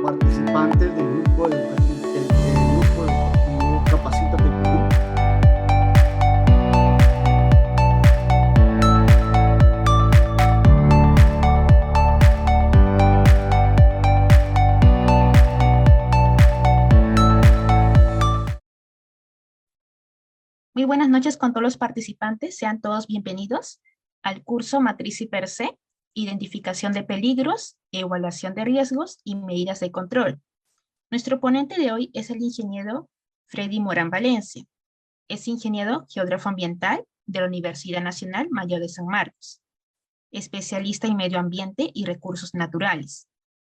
participantes del grupo educativo Capacítate Perú. Muy buenas noches con todos los participantes. Sean todos bienvenidos al curso Matriz y Per se, Identificación de peligros, Evaluación de riesgos y medidas de control. Nuestro ponente de hoy es el ingeniero Freddy Morán Valencia. Es ingeniero geógrafo ambiental de la Universidad Nacional Mayor de San Marcos, especialista en medio ambiente y recursos naturales,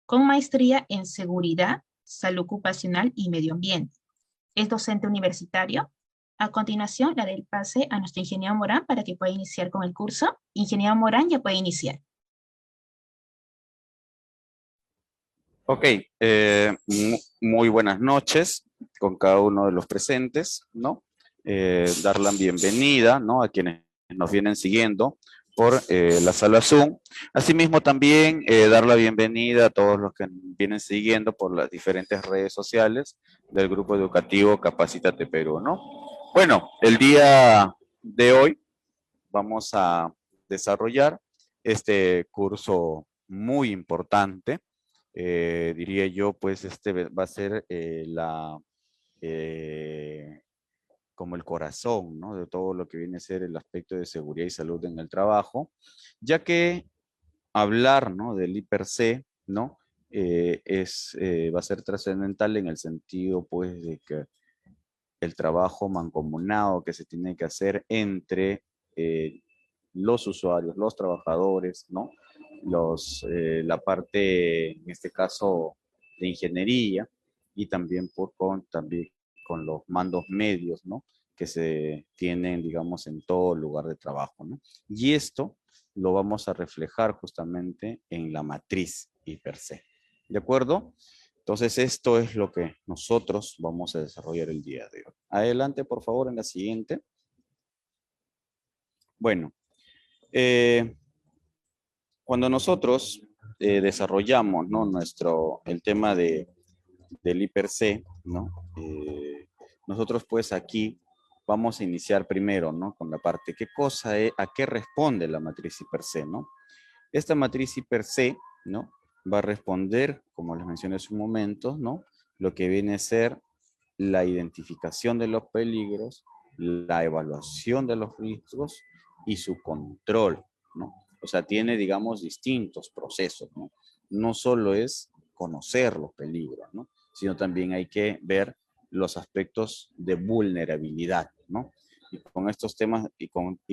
con maestría en seguridad, salud ocupacional y medio ambiente. Es docente universitario. A continuación, le daré el pase a nuestro ingeniero Morán para que pueda iniciar con el curso. Ingeniero Morán, ya puede iniciar. Ok, muy buenas noches con cada uno de los presentes, ¿no? Dar la bienvenida, ¿no? A quienes nos vienen siguiendo por la sala Zoom. Asimismo también dar la bienvenida a todos los que vienen siguiendo por las diferentes redes sociales del grupo educativo Capacítate Perú, ¿no? Bueno, el día de hoy vamos a desarrollar este curso muy importante. Diría yo, pues este va a ser como el corazón, ¿no? De todo lo que viene a ser el aspecto de seguridad y salud en el trabajo, ya que hablar, ¿no? Del I+C, ¿no? Va a ser trascendental en el sentido, pues, de que el trabajo mancomunado que se tiene que hacer entre los usuarios, los trabajadores, ¿no? La parte, en este caso, de ingeniería y también también con los mandos medios, ¿no? Que se tienen, digamos, en todo lugar de trabajo, ¿no? Y esto lo vamos a reflejar justamente en la matriz I+C. ¿De acuerdo? Entonces, esto es lo que nosotros vamos a desarrollar el día de hoy. Adelante, por favor, en la siguiente. Bueno, cuando nosotros desarrollamos, ¿no? el tema del I+C, ¿no? Nosotros pues aquí vamos a iniciar primero, ¿no? Con la parte, ¿qué cosa es, a qué responde la matriz I+C, ¿no? Esta matriz I+C, ¿no? Va a responder, como les mencioné hace un momento, ¿no? Lo que viene a ser la identificación de los peligros, la evaluación de los riesgos y su control, ¿no? O sea, tiene, digamos, distintos procesos, ¿no? No solo es conocer los peligros, ¿no? Sino también hay que ver los aspectos de vulnerabilidad, ¿no? Y con estos temas y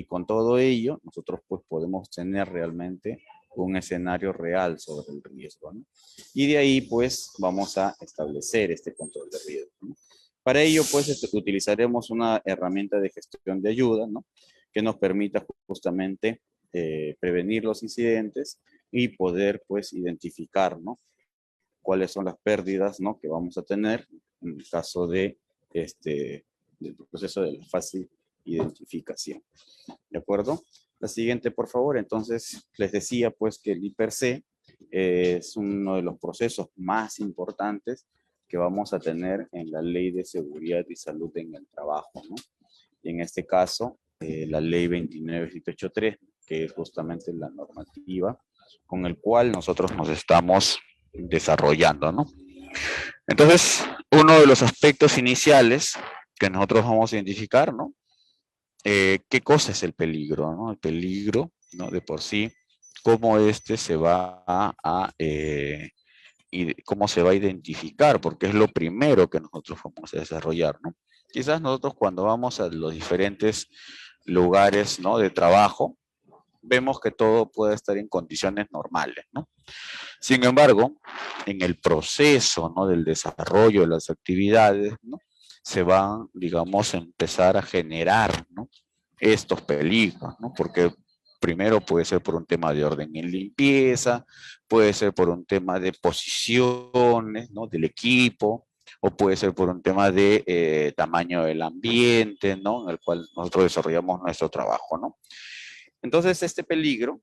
con todo ello, nosotros pues podemos tener realmente un escenario real sobre el riesgo, ¿no? Y de ahí pues vamos a establecer este control de riesgo, ¿no? Para ello pues utilizaremos una herramienta de gestión de ayuda, ¿no? Que nos permita justamente prevenir los incidentes y poder pues identificar, ¿no? Cuáles son las pérdidas, ¿no? Que vamos a tener en el caso de del proceso de la fácil identificación. ¿De acuerdo? La siguiente, por favor. Entonces, les decía pues que el I+C es uno de los procesos más importantes que vamos a tener en la Ley de Seguridad y Salud en el Trabajo, ¿no? Y en este caso, la Ley 29783, que es justamente la normativa con el cual nosotros nos estamos desarrollando, ¿no? Entonces, uno de los aspectos iniciales que nosotros vamos a identificar, ¿no? ¿Qué cosa es el peligro, ¿no? El peligro, ¿no? De por sí, cómo se va y cómo se va a identificar, porque es lo primero que nosotros vamos a desarrollar, ¿no? Quizás nosotros cuando vamos a los diferentes lugares, ¿no? De trabajo, vemos que todo puede estar en condiciones normales, ¿no? Sin embargo, en el proceso, ¿no? Del desarrollo de las actividades, ¿no? Se van, digamos, a empezar a generar, ¿no? Estos peligros, ¿no? Porque primero puede ser por un tema de orden en limpieza, puede ser por un tema de posiciones, ¿no? Del equipo, o puede ser por un tema de tamaño del ambiente, ¿no? En el cual nosotros desarrollamos nuestro trabajo, ¿no? Entonces, este peligro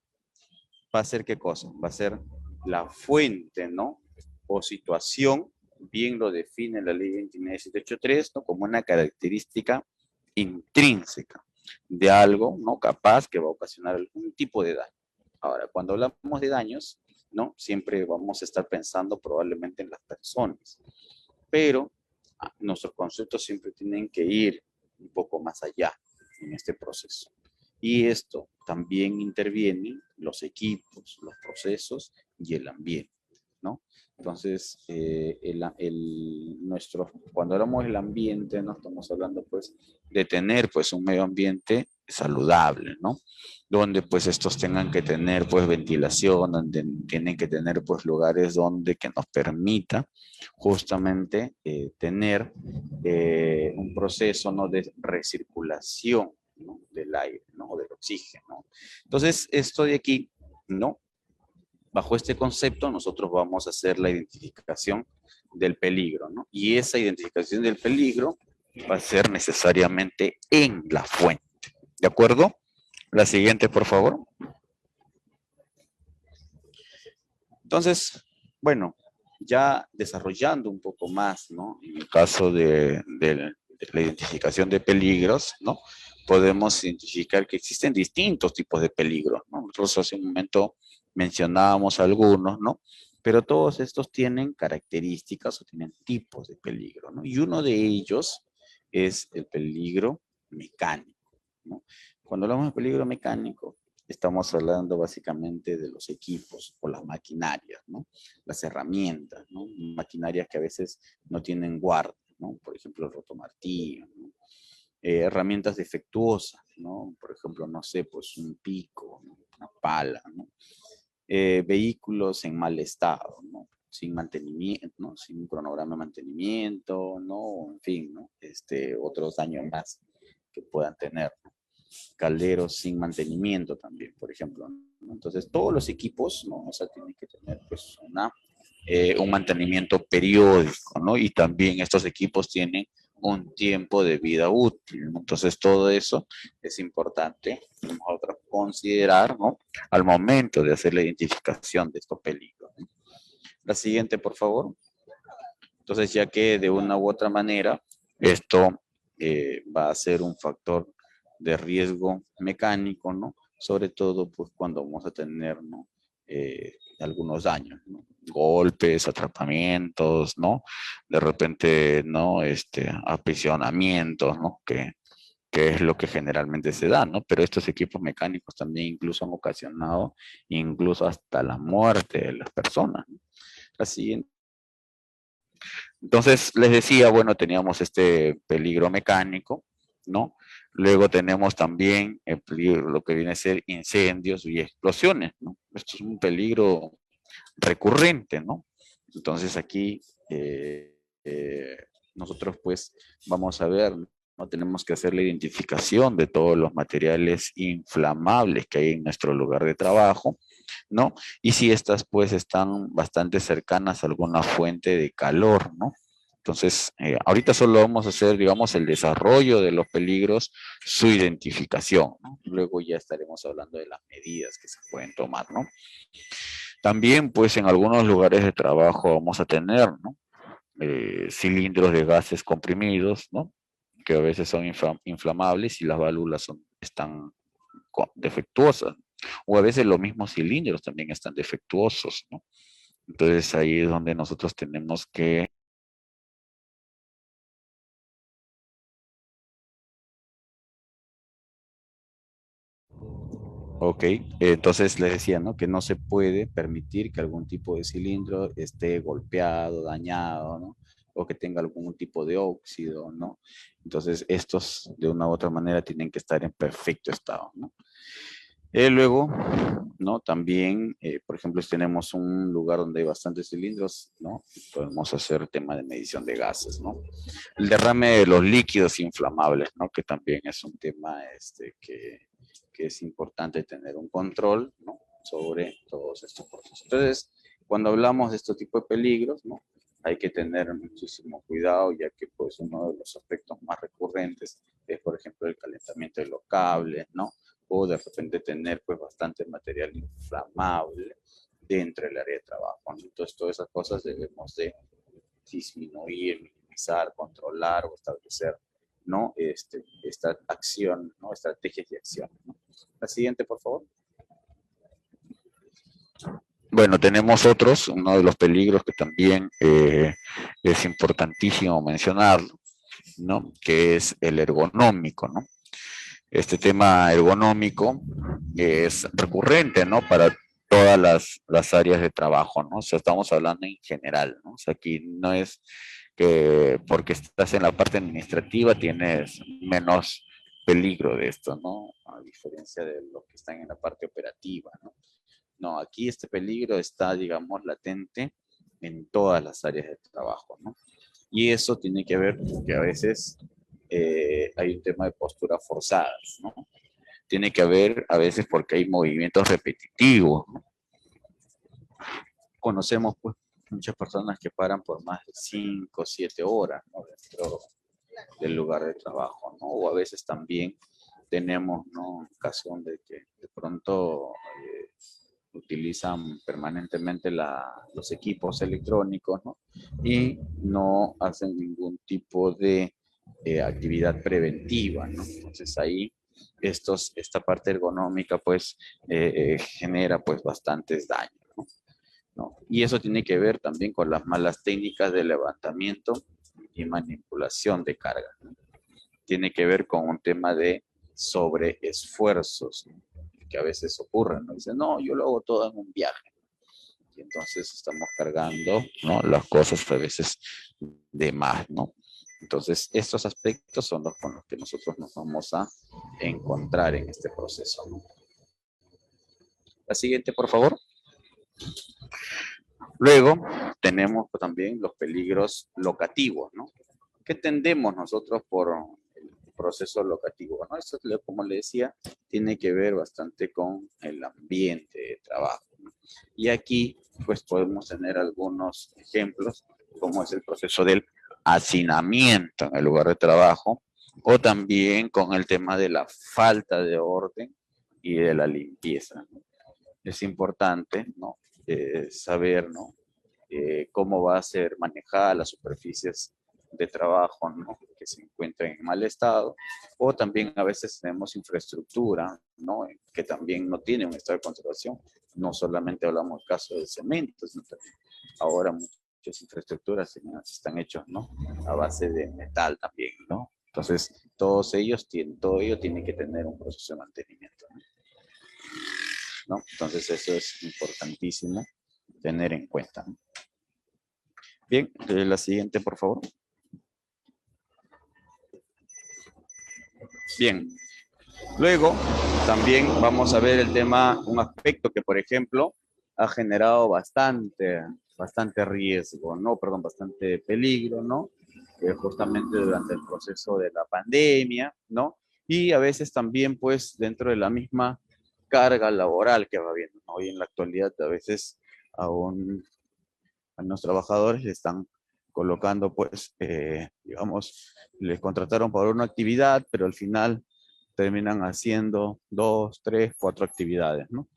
va a ser ¿qué cosa? Va a ser la fuente, ¿no? o situación, bien lo define la ley 29.783, ¿no? Como una característica intrínseca de algo, ¿no? Capaz que va a ocasionar algún tipo de daño. Ahora, cuando hablamos de daños, ¿no? Siempre vamos a estar pensando probablemente en las personas, pero nuestros conceptos siempre tienen que ir un poco más allá en este proceso. Y esto también interviene los equipos, los procesos y el ambiente, ¿no? Entonces, cuando hablamos del ambiente, no estamos hablando pues de tener pues un medio ambiente saludable, ¿no? Donde pues estos tengan que tener pues ventilación, donde tienen que tener pues lugares donde que nos permita justamente tener un proceso, ¿no? De recirculación, ¿no? Del aire, ¿no? Del oxígeno. Entonces, esto de aquí, ¿no? Bajo este concepto, nosotros vamos a hacer la identificación del peligro, ¿no? Y esa identificación del peligro va a ser necesariamente en la fuente. ¿De acuerdo? La siguiente, por favor. Entonces, bueno, ya desarrollando un poco más, ¿no? En el caso de la identificación de peligros, ¿no? Podemos identificar que existen distintos tipos de peligros, ¿no? Nosotros hace un momento mencionábamos algunos, ¿no? Pero todos estos tienen características o tienen tipos de peligro, ¿no? Y uno de ellos es el peligro mecánico, ¿no? Cuando hablamos de peligro mecánico, estamos hablando básicamente de los equipos o las maquinarias, ¿no? Las herramientas, ¿no? Maquinarias que a veces no tienen guardia, ¿no? Por ejemplo, el rotomartillo, ¿no? Herramientas defectuosas, ¿no? Por ejemplo, no sé, pues un pico, ¿no? Una pala, ¿no? Vehículos en mal estado, ¿no? Sin mantenimiento, ¿no? Sin un cronograma de mantenimiento, ¿no? En fin, ¿no? Otros daños más que puedan tener, ¿no? Calderos sin mantenimiento también, por ejemplo, ¿no? Entonces, todos los equipos, ¿no? O sea, tienen que tener, pues, un mantenimiento periódico, ¿no? Y también estos equipos tienen un tiempo de vida útil, ¿no? Entonces, todo eso es importante nosotros considerar, ¿no? Al momento de hacer la identificación de estos peligros, ¿no? La siguiente, por favor. Entonces, ya que de una u otra manera, esto va a ser un factor de riesgo mecánico, ¿no? Sobre todo, pues, cuando vamos a tener, ¿no? Algunos daños, ¿no? Golpes, atrapamientos, ¿no? De repente, ¿no? Aprisionamientos, ¿no? Que es lo que generalmente se da, ¿no? Pero estos equipos mecánicos también incluso han ocasionado incluso hasta la muerte de las personas, ¿no? La siguiente. Entonces, les decía, bueno, teníamos este peligro mecánico, ¿no? Luego tenemos también el peligro, lo que viene a ser incendios y explosiones, ¿no? Esto es un peligro recurrente, ¿no? Entonces aquí nosotros pues vamos a ver, ¿no? Tenemos que hacer la identificación de todos los materiales inflamables que hay en nuestro lugar de trabajo, ¿no? Y si estas pues están bastante cercanas a alguna fuente de calor, ¿no? Entonces, ahorita solo vamos a hacer, digamos, el desarrollo de los peligros, su identificación, ¿no? Luego ya estaremos hablando de las medidas que se pueden tomar, ¿no? También, pues, en algunos lugares de trabajo vamos a tener, ¿no? Cilindros de gases comprimidos, ¿no? Que a veces son inflamables y las válvulas están defectuosas. O a veces los mismos cilindros también están defectuosos, ¿no? Entonces ahí es donde nosotros tenemos que Ok, entonces les decía, ¿no? Que no se puede permitir que algún tipo de cilindro esté golpeado, dañado, ¿no? O que tenga algún tipo de óxido, ¿no? Entonces estos de una u otra manera tienen que estar en perfecto estado, ¿no? Luego, ¿no? También, por ejemplo, si tenemos un lugar donde hay bastantes cilindros, ¿no? Podemos hacer tema de medición de gases, ¿no? El derrame de los líquidos inflamables, ¿no? Que también es un tema que es importante tener un control, ¿no? Sobre todos estos procesos. Entonces, cuando hablamos de este tipo de peligros, ¿no? Hay que tener muchísimo cuidado, ya que pues uno de los aspectos más recurrentes es, por ejemplo, el calentamiento de los cables, ¿no? O de repente tener pues bastante material inflamable, dentro del área de trabajo, ¿no? Entonces, todas esas cosas debemos de disminuir, minimizar, controlar o establecer, ¿no? Esta acción, ¿no? Estrategias y acciones, ¿no? La siguiente, por favor. Bueno, tenemos otros, uno de los peligros que también es importantísimo mencionarlo, ¿no? Que es el ergonómico, ¿no? Este tema ergonómico es recurrente, ¿no? Para todas las áreas de trabajo, ¿no? O sea, estamos hablando en general, ¿no? O sea, aquí no es que porque estás en la parte administrativa tienes menos peligro de esto, ¿no? A diferencia de los que están en la parte operativa, ¿no? No, aquí este peligro está, digamos, latente en todas las áreas de trabajo, ¿no? Y eso tiene que ver que a veces hay un tema de posturas forzadas, ¿no? Tiene que haber a veces porque hay movimientos repetitivos, ¿no? Conocemos pues muchas personas que paran por más de 5 o 7 horas, ¿no? Dentro del lugar de trabajo, ¿no? O a veces también tenemos, ¿no? Ocasión de que de pronto utilizan permanentemente los equipos electrónicos, ¿no? Y no hacen ningún tipo de actividad preventiva, ¿no? Entonces ahí esta parte ergonómica pues genera pues bastantes daños, ¿no? ¿No? Y eso tiene que ver también con las malas técnicas de levantamiento y manipulación de carga, ¿no? Tiene que ver con un tema de sobreesfuerzos, ¿no? Que a veces ocurren, ¿no? Dicen, no, yo lo hago todo en un viaje. Y entonces estamos cargando, ¿no? Las cosas a veces de más, ¿no? Entonces, estos aspectos son los con los que nosotros nos vamos a encontrar en este proceso, ¿no? La siguiente, por favor. Luego, tenemos también los peligros locativos, ¿no? ¿Qué tendemos nosotros por el proceso locativo, ¿no? Esto, como le decía, tiene que ver bastante con el ambiente de trabajo, ¿no? Y aquí, pues, podemos tener algunos ejemplos, como es el proceso del hacinamiento en el lugar de trabajo, o también con el tema de la falta de orden y de la limpieza, ¿no? Es importante, ¿no? Saber, ¿no? Cómo va a ser manejada las superficies de trabajo, ¿no? Que se encuentran en mal estado, o también a veces tenemos infraestructura, ¿no? Que también no tiene un estado de conservación. No solamente hablamos del caso de cemento, sino también ahora muchas infraestructuras están hechas, ¿no? A base de metal también, ¿no? Entonces, todo ello tiene que tener un proceso de mantenimiento, ¿no? ¿No? Entonces, eso es importantísimo tener en cuenta, ¿no? Bien, la siguiente, por favor. Bien, luego también vamos a ver el tema, un aspecto que, por ejemplo, ha generado bastante riesgo, ¿no? Perdón, bastante peligro, ¿no? Justamente durante el proceso de la pandemia, ¿no? Y a veces también, pues, dentro de la misma carga laboral que va habiendo, ¿no? Hoy en la actualidad, a veces aún a los trabajadores le están colocando, pues, digamos, les contrataron para una actividad, pero al final terminan haciendo 2, 3, 4 actividades, ¿no?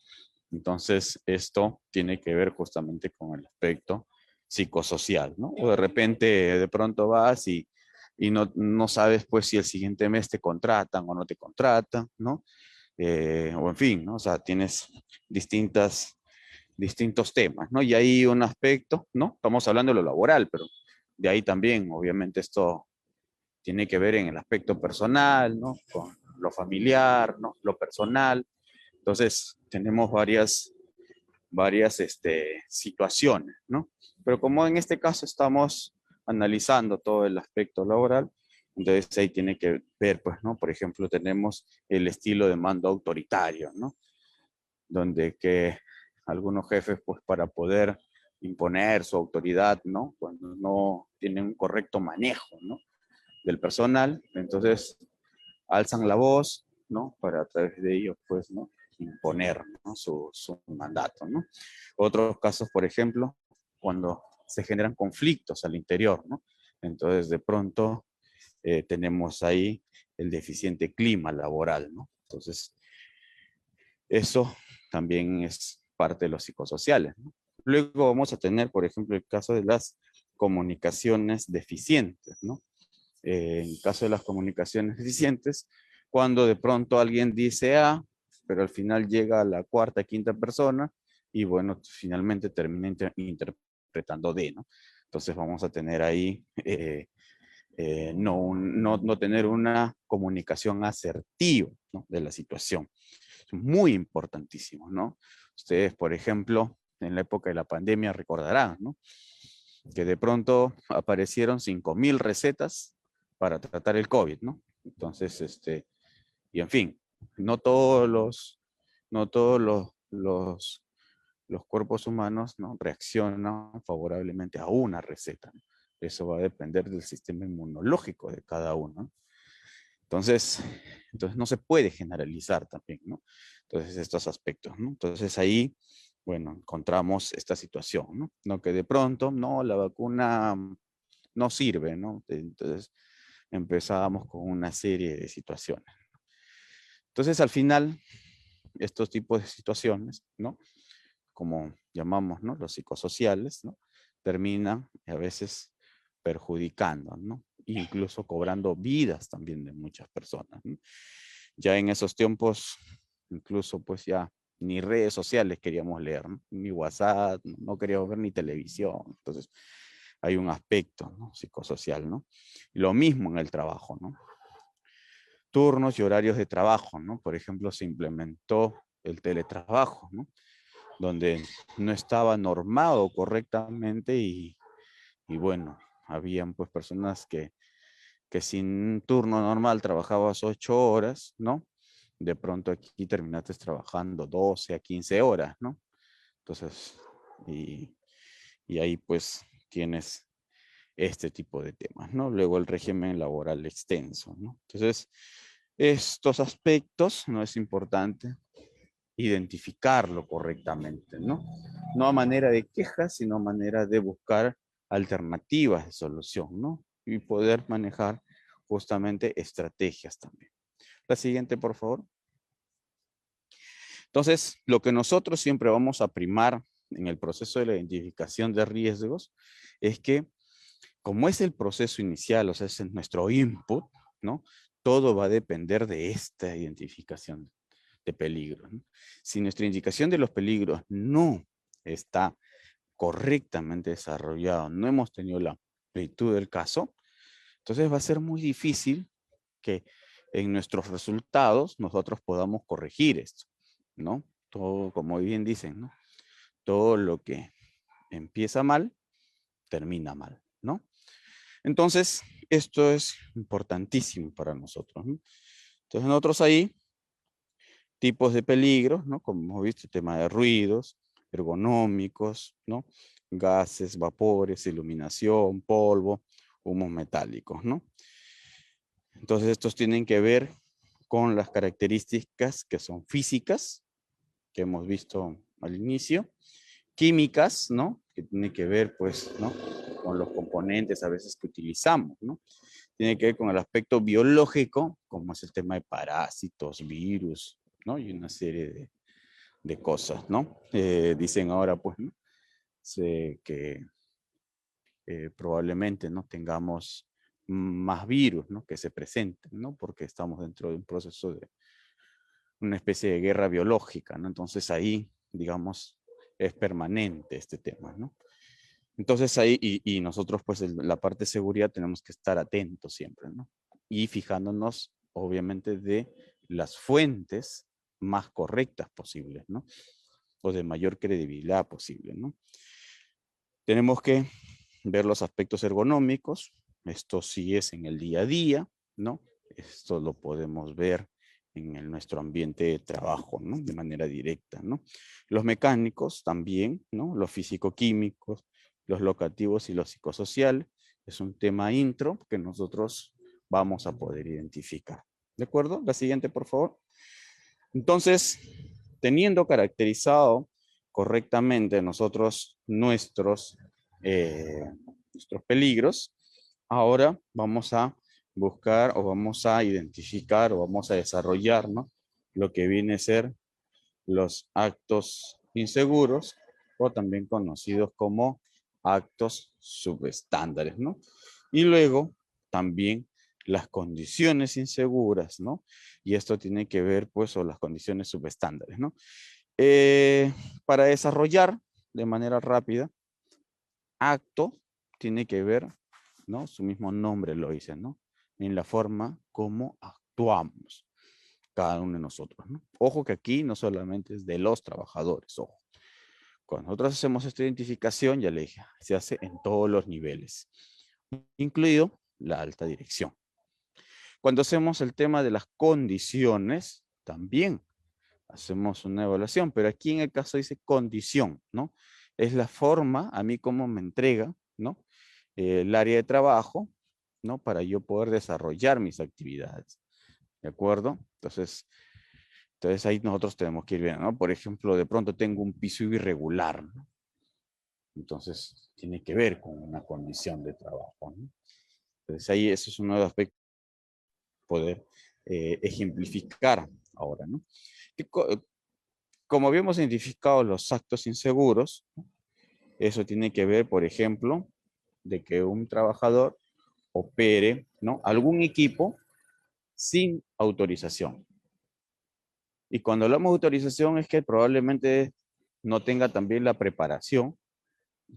Entonces, esto tiene que ver justamente con el aspecto psicosocial, ¿no? O de repente, de pronto vas y no sabes, pues, si el siguiente mes te contratan o no te contratan, ¿no? O en fin, ¿no? O sea, tienes distintos temas, ¿no? Y hay un aspecto, ¿no? Estamos hablando de lo laboral, pero de ahí también, obviamente, esto tiene que ver en el aspecto personal, ¿no? Con lo familiar, ¿no? Lo personal. Entonces, tenemos varias situaciones, ¿no? Pero como en este caso estamos analizando todo el aspecto laboral, entonces ahí tiene que ver, pues, ¿no? Por ejemplo, tenemos el estilo de mando autoritario, ¿no? Donde que algunos jefes, pues, para poder imponer su autoridad, ¿no? Cuando no tienen un correcto manejo, ¿no? Del personal, entonces alzan la voz, ¿no? Para a través de ellos, pues, ¿no? Imponer, ¿no? Su mandato, ¿no? Otros casos, por ejemplo, cuando se generan conflictos al interior, ¿no? Entonces, de pronto, tenemos ahí el deficiente clima laboral, ¿no? Entonces, eso también es parte de los psicosociales, ¿no? Luego vamos a tener, por ejemplo, el caso de las comunicaciones deficientes, ¿no? En caso de las comunicaciones deficientes, cuando de pronto alguien dice A, pero al final llega a la cuarta, quinta persona, y bueno, finalmente termina interpretando D, ¿no? Entonces vamos a tener ahí, no tener una comunicación asertiva, ¿no? De la situación. Es muy importantísimo, ¿no? Ustedes, por ejemplo, en la época de la pandemia recordarán, ¿no? Que de pronto aparecieron 5.000 recetas para tratar el COVID, ¿no? Entonces, y en fin, no todos los cuerpos humanos, ¿no? Reaccionan favorablemente a una receta, ¿no? Eso va a depender del sistema inmunológico de cada uno. Entonces no se puede generalizar también, ¿no? Entonces, estos aspectos, ¿no? Entonces, ahí, bueno, encontramos esta situación, ¿no? No que de pronto, no, la vacuna no sirve, ¿no? Entonces, empezábamos con una serie de situaciones. Entonces, al final, estos tipos de situaciones, ¿no? Como llamamos, ¿no? Los psicosociales, ¿no? Terminan a veces perjudicando, ¿no? Incluso cobrando vidas también de muchas personas, ¿no? Ya en esos tiempos, incluso pues ya ni redes sociales queríamos leer, ¿no? Ni WhatsApp, no queríamos ver ni televisión. Entonces, hay un aspecto, ¿no? Psicosocial, ¿no? Y lo mismo en el trabajo, ¿no? Turnos y horarios de trabajo, ¿no? Por ejemplo, se implementó el teletrabajo, ¿no? Donde no estaba normado correctamente y bueno, habían pues personas que sin turno normal trabajabas 8 horas, ¿no? De pronto aquí terminaste trabajando 12 a 15 horas, ¿no? Entonces, y ahí pues tienes este tipo de temas, ¿no? Luego el régimen laboral extenso, ¿no? Entonces, estos aspectos no es importante identificarlo correctamente, ¿no? No a manera de queja, sino a manera de buscar alternativas de solución, ¿no? Y poder manejar justamente estrategias también. La siguiente, por favor. Entonces, lo que nosotros siempre vamos a primar en el proceso de la identificación de riesgos es que, como es el proceso inicial, o sea, es nuestro input, ¿no? Todo va a depender de esta identificación de peligros, ¿no? Si nuestra indicación de los peligros no está correctamente desarrollado, no hemos tenido la amplitud del caso, entonces va a ser muy difícil que en nuestros resultados nosotros podamos corregir esto, ¿no? Todo, como bien dicen, ¿no? Todo lo que empieza mal, termina mal, ¿no? Entonces, esto es importantísimo para nosotros, ¿no? Entonces, nosotros ahí, tipos de peligros, ¿no? Como hemos visto, el tema de ruidos, ergonómicos, ¿no? Gases, vapores, iluminación, polvo, humos metálicos, ¿no? Entonces, estos tienen que ver con las características que son físicas, que hemos visto al inicio, químicas, ¿no? Que tiene que ver, pues, ¿no? Con los componentes a veces que utilizamos, ¿no? Tiene que ver con el aspecto biológico, como es el tema de parásitos, virus, ¿no? Y una serie de cosas, ¿no? Dicen ahora, pues, ¿no? Que probablemente, ¿no? Tengamos más virus, ¿no? Que se presenten, ¿no? Porque estamos dentro de un proceso de una especie de guerra biológica, ¿no? Entonces ahí, digamos, es permanente este tema, ¿no? Entonces ahí, y nosotros pues en la parte de seguridad tenemos que estar atentos siempre, ¿no? Y fijándonos, obviamente, de las fuentes más correctas posibles, ¿no? O de mayor credibilidad posible, ¿no? Tenemos que ver los aspectos ergonómicos, esto sí es en el día a día, ¿no? Esto lo podemos ver en nuestro ambiente de trabajo, ¿no? De manera directa, ¿no? Los mecánicos también, ¿no? Los físico-químicos, los locativos y los psicosociales. Es un tema intro que nosotros vamos a poder identificar. ¿De acuerdo? La siguiente, por favor. Entonces, teniendo caracterizado correctamente nosotros nuestros peligros, ahora vamos a buscar o vamos a identificar o vamos a desarrollar, ¿no? Lo que viene a ser los actos inseguros o también conocidos como actos subestándares, ¿no? Y luego también las condiciones inseguras, ¿no? Y esto tiene que ver, pues, o las condiciones subestándares, ¿no? Para desarrollar de manera rápida, acto tiene que ver, ¿no? Su mismo nombre lo dice, ¿no? En la forma como actuamos cada uno de nosotros, ¿no? Ojo que aquí no solamente es de los trabajadores, ojo. Cuando nosotros hacemos esta identificación, ya le dije, se hace en todos los niveles, incluido la alta dirección. Cuando hacemos el tema de las condiciones, también hacemos una evaluación, pero aquí en el caso dice condición, ¿no? Es la forma, a mí cómo me entrega, ¿no? El área de trabajo, ¿no? Para yo poder desarrollar mis actividades, ¿de acuerdo? Entonces ahí nosotros tenemos que ir viendo, ¿no? Por ejemplo, de pronto tengo un piso irregular, ¿no? Entonces tiene que ver con una condición de trabajo, ¿no? Entonces ahí eso es uno de los aspectos poder ejemplificar ahora, ¿no? Como habíamos identificado los actos inseguros, ¿no? Eso tiene que ver, por ejemplo, de que un trabajador opere, ¿no? Algún equipo sin autorización. Y cuando hablamos de autorización es que probablemente no tenga también la preparación,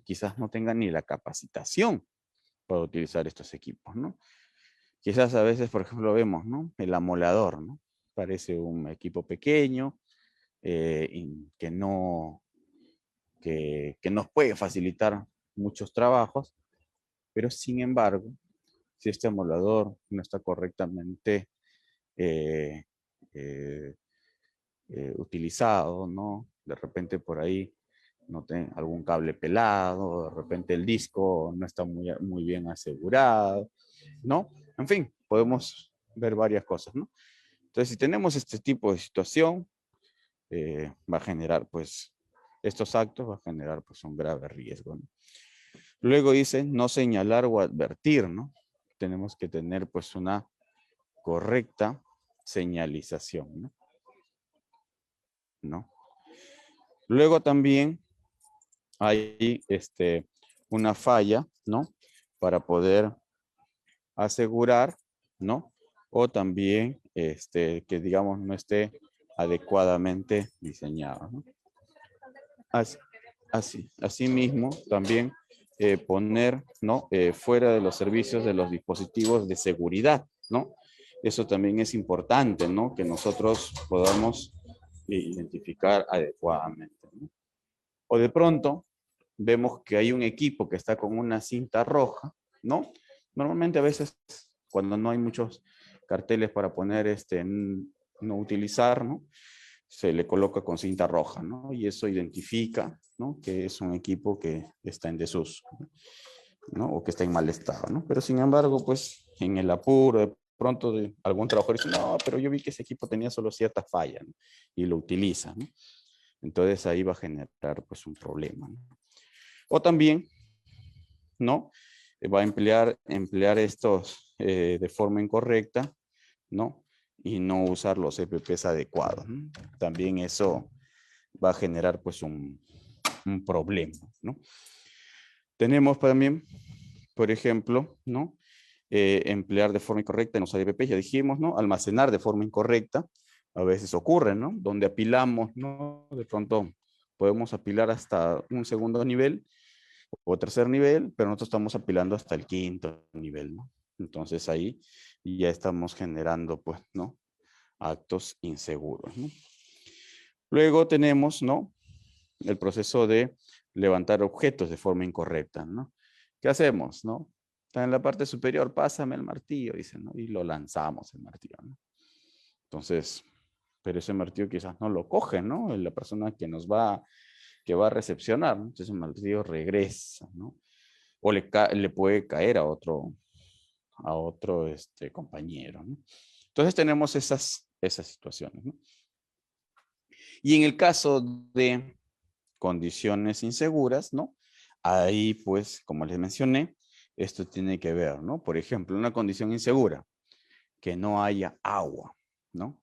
quizás no tenga ni la capacitación para utilizar estos equipos, ¿no? Quizás a veces, por ejemplo, vemos, ¿no? El amolador, ¿no? Parece un equipo pequeño, que nos puede facilitar muchos trabajos, pero sin embargo, si este amolador no está correctamente eh, eh, utilizado, ¿no? De repente por ahí no tiene algún cable pelado, de repente el disco no está muy bien asegurado, ¿no? En fin, podemos ver varias cosas, ¿no? Entonces, si tenemos este tipo de situación, va a generar, pues, estos actos va a generar, pues, un grave riesgo, ¿no? Luego dice, no señalar o advertir, ¿no? Tenemos que tener, pues, una correcta señalización, ¿no? ¿No? Luego también hay una falla, ¿no? Para poder asegurar, ¿no? O también que, digamos, no esté adecuadamente diseñado, ¿no? Así mismo, también poner, ¿no? Fuera de los servicios de los dispositivos de seguridad, ¿no? Eso también es importante, ¿no? Que nosotros podamos identificar adecuadamente, ¿no? O de pronto vemos que hay un equipo que está con una cinta roja, ¿no? Normalmente a veces cuando no hay muchos carteles para poner no utilizar, ¿no? Se le coloca con cinta roja, ¿no? Y eso identifica, ¿no? Que es un equipo que está en desuso, ¿no? O que está en mal estado, ¿no? Pero sin embargo, pues en el apuro, de pronto algún trabajador dice, no, pero yo vi que ese equipo tenía solo cierta falla, ¿no? Y lo utiliza, ¿no? Entonces ahí va a generar pues un problema, ¿no? O también, ¿no? Va a emplear estos de forma incorrecta, ¿no? Y no usar los EPPs adecuados, ¿no? También eso va a generar pues un problema, ¿no? Tenemos también, por ejemplo, ¿no? Emplear de forma incorrecta en los EPPs, ya dijimos, ¿no? Almacenar de forma incorrecta, a veces ocurre, ¿no? Donde apilamos, ¿no? De pronto podemos apilar hasta un segundo nivel o tercer nivel, pero nosotros estamos apilando hasta el quinto nivel, ¿no? Entonces ahí ya estamos generando, pues, ¿no? Actos inseguros, ¿no? Luego tenemos, ¿no? El proceso de levantar objetos de forma incorrecta, ¿no? ¿Qué hacemos, no? Está en la parte superior, pásame el martillo, dicen, ¿no? Y lo lanzamos el martillo, ¿no? Entonces, pero ese martillo quizás no lo coge, ¿no? La persona que va a recepcionar, ¿no? Entonces el martillo regresa, ¿no? O le puede caer a otro compañero, ¿no? Entonces tenemos esas situaciones, ¿no? Y en el caso de condiciones inseguras, ¿no? Ahí, pues, como les mencioné, esto tiene que ver, ¿no? Por ejemplo, una condición insegura, que no haya agua, ¿no?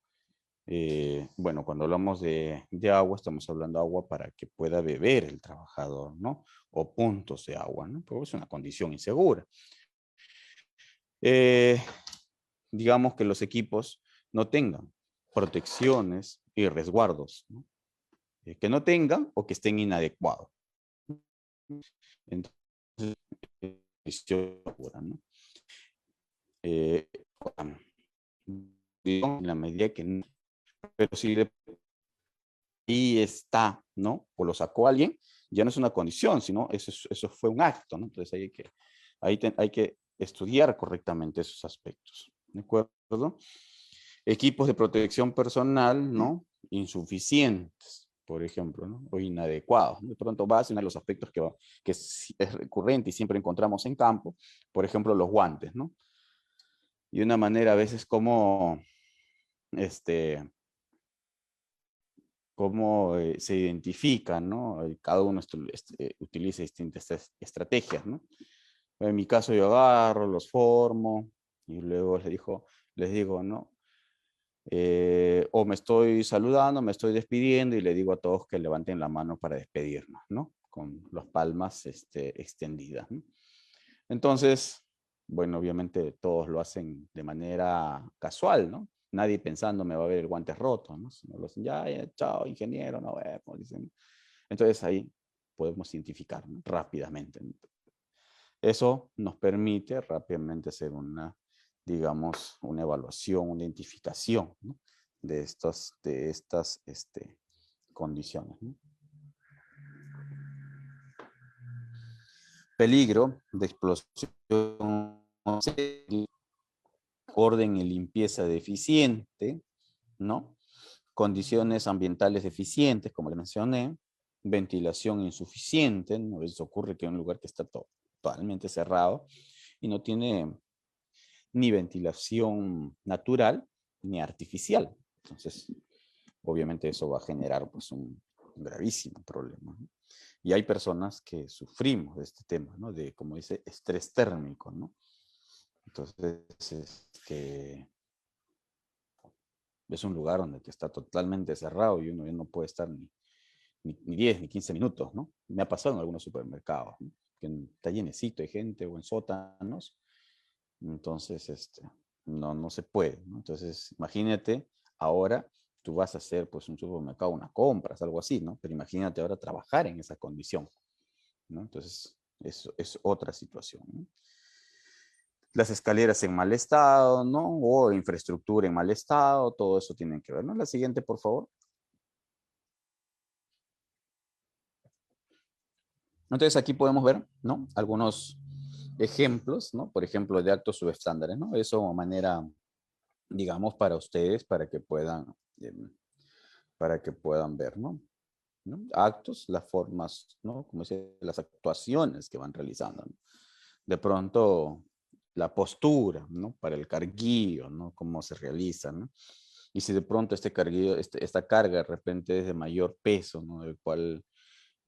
Bueno, cuando hablamos de agua, estamos hablando de agua para que pueda beber el trabajador, ¿no? O puntos de agua, ¿no? Porque es una condición insegura. Eh, digamos que los equipos no tengan protecciones y resguardos, ¿no? Que no tengan o que estén inadecuados. Entonces, ¿no? En la medida que no, pero si ahí está, ¿no? O lo sacó alguien, ya no es una condición, sino eso fue un acto, ¿no? Entonces hay que estudiar correctamente esos aspectos, ¿de acuerdo? Equipos de protección personal, ¿no? Insuficientes, por ejemplo, ¿no? O inadecuados, ¿no? De pronto va a ser uno de los aspectos que es recurrente y siempre encontramos en campo, por ejemplo, los guantes, ¿no? Y una manera a veces como, cómo se identifican, ¿no? Cada uno utiliza distintas estrategias, ¿no? En mi caso yo agarro, los formo y luego les digo, ¿no? O me estoy saludando, me estoy despidiendo y le digo a todos que levanten la mano para despedirnos, ¿no? Con las palmas extendidas, ¿no? Entonces, bueno, obviamente todos lo hacen de manera casual, ¿no? Nadie pensando me va a ver el guante roto, ¿no? Sino lo hacen, ya, chao, ingeniero, no vemos, dicen. Entonces ahí podemos identificar, ¿no? Rápidamente, ¿no? Eso nos permite rápidamente hacer digamos, una evaluación, una identificación, ¿no? de estas condiciones, ¿no? Peligro de explosión, orden y limpieza deficiente, ¿no? Condiciones ambientales deficientes, como le mencioné, ventilación insuficiente, ¿no? A veces ocurre que en un lugar que está totalmente cerrado y no tiene ni ventilación natural ni artificial. Entonces, obviamente eso va a generar pues un gravísimo problema, ¿no? Y hay personas que sufrimos de este tema, ¿no? De, como dice, estrés térmico, ¿no? Entonces, es un lugar donde está totalmente cerrado y uno ya no puede estar ni 10 ni 15 minutos, ¿no? Me ha pasado en algunos supermercados, ¿no? Que está llenecito de gente o en sótanos. Entonces, no se puede, ¿no? Entonces, imagínate, ahora tú vas a hacer pues un supermercado, una compras, algo así, ¿no? Pero imagínate ahora trabajar en esa condición, ¿no? Entonces, eso es otra situación, ¿no? Las escaleras en mal estado, ¿no? O infraestructura en mal estado, todo eso tiene que ver, ¿no? La siguiente, por favor. Entonces, aquí podemos ver, ¿no? Algunos ejemplos, ¿no? Por ejemplo, de actos subestándares, ¿no? Eso de manera, digamos, para ustedes, para que puedan ver, ¿no? ¿No? Actos, las formas, ¿no? Como dice, las actuaciones que van realizando, ¿no? De pronto, la postura, ¿no? Para el carguillo, ¿no? Cómo se realiza, ¿no? Y si de pronto este carguillo, esta carga de repente es de mayor peso, ¿no? Del cual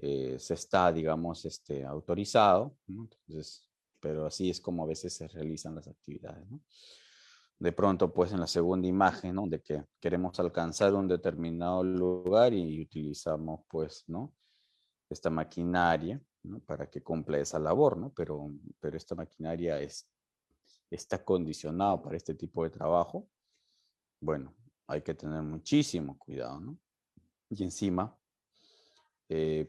se está, digamos, autorizado, ¿no? Entonces, pero así es como a veces se realizan las actividades, ¿no? De pronto, pues en la segunda imagen, ¿no? De que queremos alcanzar un determinado lugar y utilizamos, pues, ¿no? Esta maquinaria, ¿no? Para que cumpla esa labor, ¿no? Pero esta maquinaria está condicionada para este tipo de trabajo. Bueno, hay que tener muchísimo cuidado, ¿no? Y encima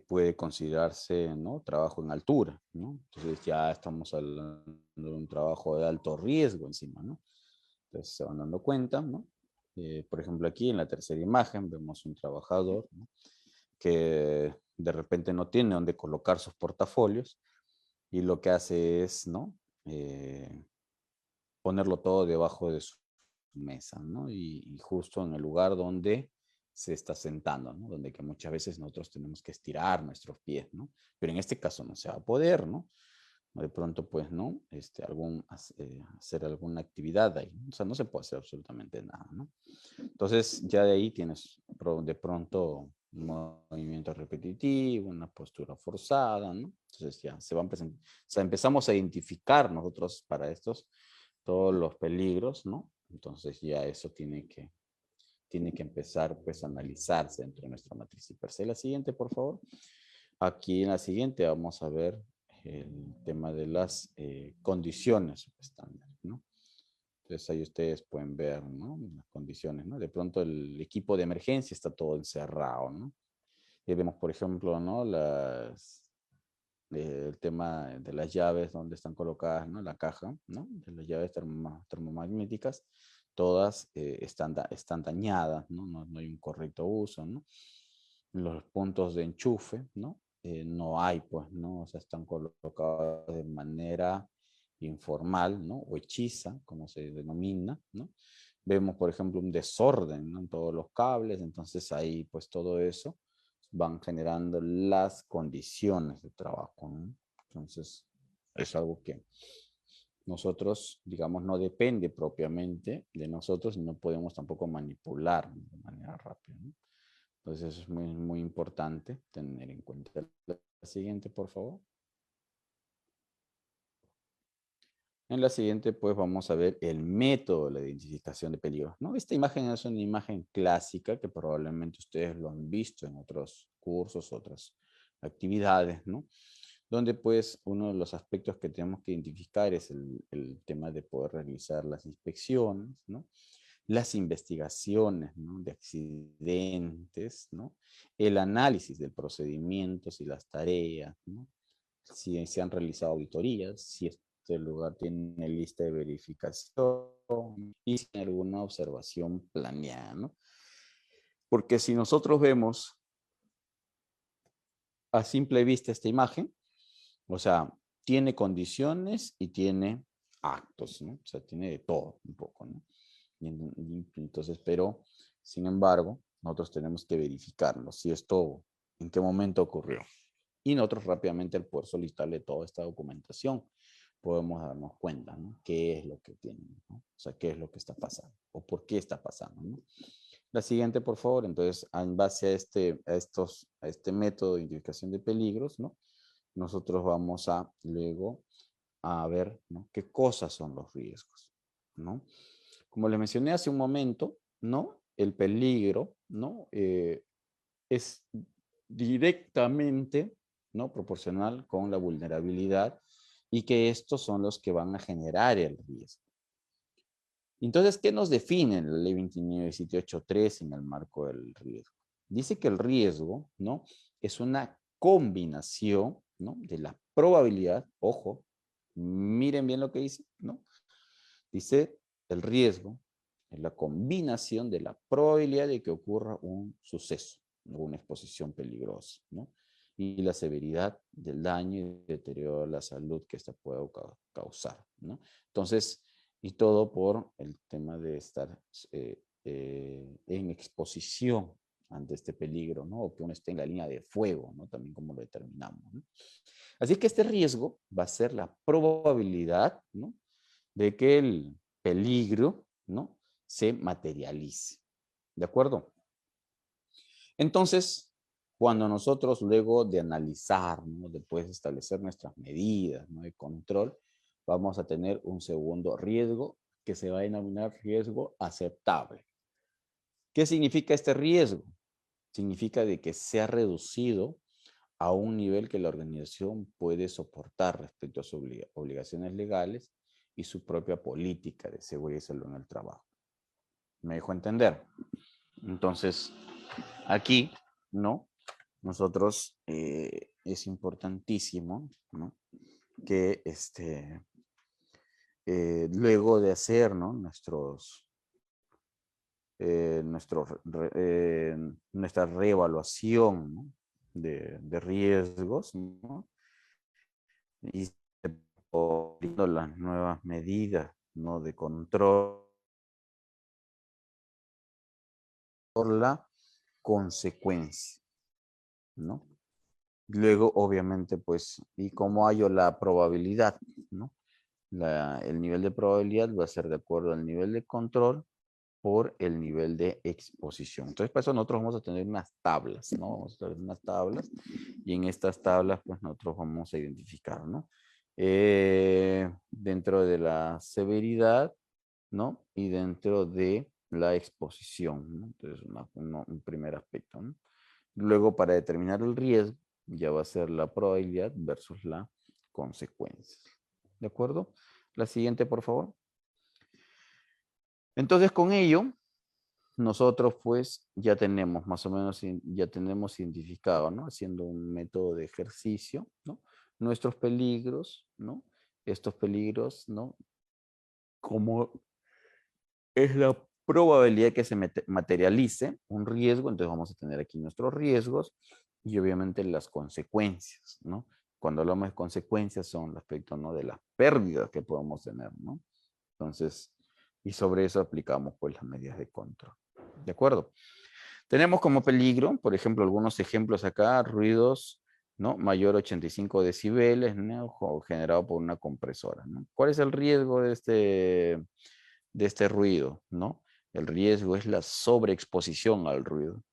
puede considerarse, ¿no? Trabajo en altura, ¿no? Entonces ya estamos hablando de un trabajo de alto riesgo encima, ¿no? Entonces se van dando cuenta, ¿no? Por ejemplo, aquí en la tercera imagen vemos un trabajador, ¿no? Que de repente no tiene dónde colocar sus portafolios y lo que hace es, ¿no? Ponerlo todo debajo de su mesa, ¿no? Y justo en el lugar donde se está sentando, ¿no? Donde que muchas veces nosotros tenemos que estirar nuestros pies, ¿no? Pero en este caso no se va a poder, ¿no? De pronto, pues, ¿no? Hacer alguna actividad ahí, ¿no? O sea, no se puede hacer absolutamente nada, ¿no? Entonces, ya de ahí tienes de pronto un movimiento repetitivo, una postura forzada, ¿no? Entonces ya se van presentando, o sea, empezamos a identificar nosotros para todos los peligros, ¿no? Entonces ya eso tiene tiene que empezar pues a analizarse dentro de nuestra matriz IPER-C. La siguiente, por favor. Aquí en la siguiente vamos a ver el tema de las condiciones subestándares, ¿no? Entonces ahí ustedes pueden ver, ¿no? Las condiciones, ¿no? De pronto el equipo de emergencia está todo encerrado, ¿no? Y vemos, por ejemplo, ¿no? El tema de las llaves donde están colocadas, ¿no? La caja, ¿no? De las llaves termomagnéticas, todas están dañadas, ¿no? No hay un correcto uso, ¿no? Los puntos de enchufe, ¿no? No hay, pues, ¿no? O sea, están colocados de manera informal, ¿no? O hechiza, como se denomina, ¿no? Vemos, por ejemplo, un desorden, ¿no? En todos los cables, entonces ahí, pues, todo eso van generando las condiciones de trabajo, ¿no? Entonces, es algo que nosotros, digamos, no depende propiamente de nosotros y no podemos tampoco manipular de manera rápida, ¿no? Entonces, eso es muy, muy importante tener en cuenta. La siguiente, por favor. En la siguiente, pues, vamos a ver el método de la identificación de peligros, ¿no? Esta imagen es una imagen clásica que probablemente ustedes lo han visto en otros cursos, otras actividades, ¿no? Donde, pues, uno de los aspectos que tenemos que identificar es el tema de poder realizar las inspecciones, ¿no? Las investigaciones, ¿no? De accidentes, ¿no? El análisis de procedimientos y las tareas, ¿no? Si se han realizado auditorías, si este lugar tiene lista de verificación y si hay alguna observación planeada, ¿no? Porque si nosotros vemos a simple vista esta imagen, o sea, tiene condiciones y tiene actos, ¿no? O sea, tiene de todo un poco, ¿no? Entonces, pero, sin embargo, nosotros tenemos que verificarlo, si esto, en qué momento ocurrió. Y nosotros rápidamente al poder solicitarle toda esta documentación, podemos darnos cuenta, ¿no? ¿Qué es lo que tienen, ¿no? O sea, qué es lo que está pasando o por qué está pasando, ¿no? La siguiente, por favor. Entonces, en base a este método de identificación de peligros, ¿no? Nosotros vamos a luego a ver, ¿no? ¿Qué cosas son los riesgos, ¿no? Como les mencioné hace un momento, ¿no? El peligro, ¿no? Es directamente, ¿no? Proporcional con la vulnerabilidad y que estos son los que van a generar el riesgo. Entonces, ¿qué nos define la ley 29783 en el marco del riesgo? Dice que el riesgo, ¿no? Es una combinación, ¿no? De la probabilidad, ojo, miren bien lo que dice, ¿no? Dice, el riesgo es la combinación de la probabilidad de que ocurra un suceso, una exposición peligrosa, ¿no? Y la severidad del daño y deterioro de la salud que esta pueda causar, ¿no? Entonces, y todo por el tema de estar en exposición ante este peligro, ¿no? O que uno esté en la línea de fuego, ¿no? También como lo determinamos, ¿no? Así que este riesgo va a ser la probabilidad, ¿no? De que el peligro, ¿no? Se materialice. ¿De acuerdo? Entonces, cuando nosotros luego de analizar, ¿no? Después de establecer nuestras medidas, ¿no? De control, vamos a tener un segundo riesgo que se va a denominar riesgo aceptable. ¿Qué significa este riesgo? Significa de que se ha reducido a un nivel que la organización puede soportar respecto a sus obligaciones legales y su propia política de seguridad y salud en el trabajo. ¿Me dejo entender? Entonces, aquí, ¿no? Nosotros es importantísimo, ¿no? Que luego de hacer, ¿no? Nuestra reevaluación, ¿no? de riesgos, ¿no? Y poniendo las nuevas medidas, ¿no? De control por la consecuencia, ¿no? Luego, obviamente, pues, ¿y cómo hallo la probabilidad, ¿no? El nivel de probabilidad va a ser de acuerdo al nivel de control por el nivel de exposición. Entonces, para eso nosotros vamos a tener unas tablas, ¿no? Vamos a tener unas tablas y en estas tablas, pues, nosotros vamos a identificar, ¿no? Dentro de la severidad, ¿no? Y dentro de la exposición, ¿no? Entonces, un primer aspecto, ¿no? Luego, para determinar el riesgo, ya va a ser la probabilidad versus la consecuencia. ¿De acuerdo? La siguiente, por favor. Entonces, con ello, nosotros pues ya tenemos más o menos, ya tenemos identificado, ¿no? Haciendo un método de ejercicio, ¿no? Nuestros peligros, ¿no? Estos peligros, ¿no? Como es la probabilidad que se materialice un riesgo, entonces vamos a tener aquí nuestros riesgos y obviamente las consecuencias, ¿no? Cuando hablamos de consecuencias son el aspecto, ¿no? De las pérdidas que podemos tener, ¿no? Entonces, y sobre eso aplicamos pues las medidas de control. ¿De acuerdo? Tenemos como peligro, por ejemplo, algunos ejemplos acá, ruidos, ¿no? Mayor a 85 decibeles, ¿no? Generado por una compresora, ¿no? ¿Cuál es el riesgo de este ruido, ¿no? El riesgo es la sobreexposición al ruido.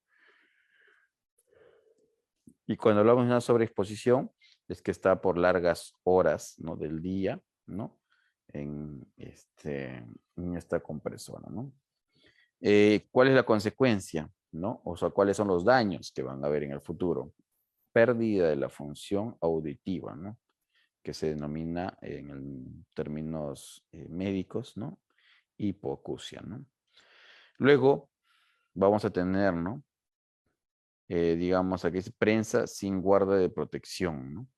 Y cuando hablamos de una sobreexposición, es que está por largas horas, ¿no? Del día, ¿no? En esta compresora, ¿no? ¿Cuál es la consecuencia, ¿no? O sea, ¿cuáles son los daños que van a haber en el futuro? Pérdida de la función auditiva, ¿no? Que se denomina en términos médicos, ¿no? Hipoacusia, ¿no? Luego vamos a tener, ¿no? Digamos, aquí es prensa sin guarda de protección, ¿no?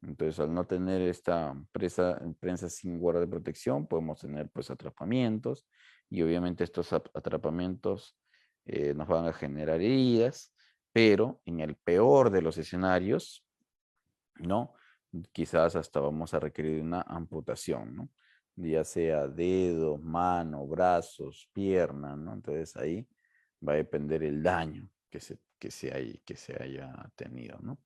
Entonces, al no tener esta prensa sin guarda de protección, podemos tener pues atrapamientos y obviamente estos atrapamientos nos van a generar heridas, pero en el peor de los escenarios, ¿no? Quizás hasta vamos a requerir una amputación, ¿no? Ya sea dedos, mano, brazos, pierna, ¿no? Entonces ahí va a depender el daño que se haya tenido, ¿no?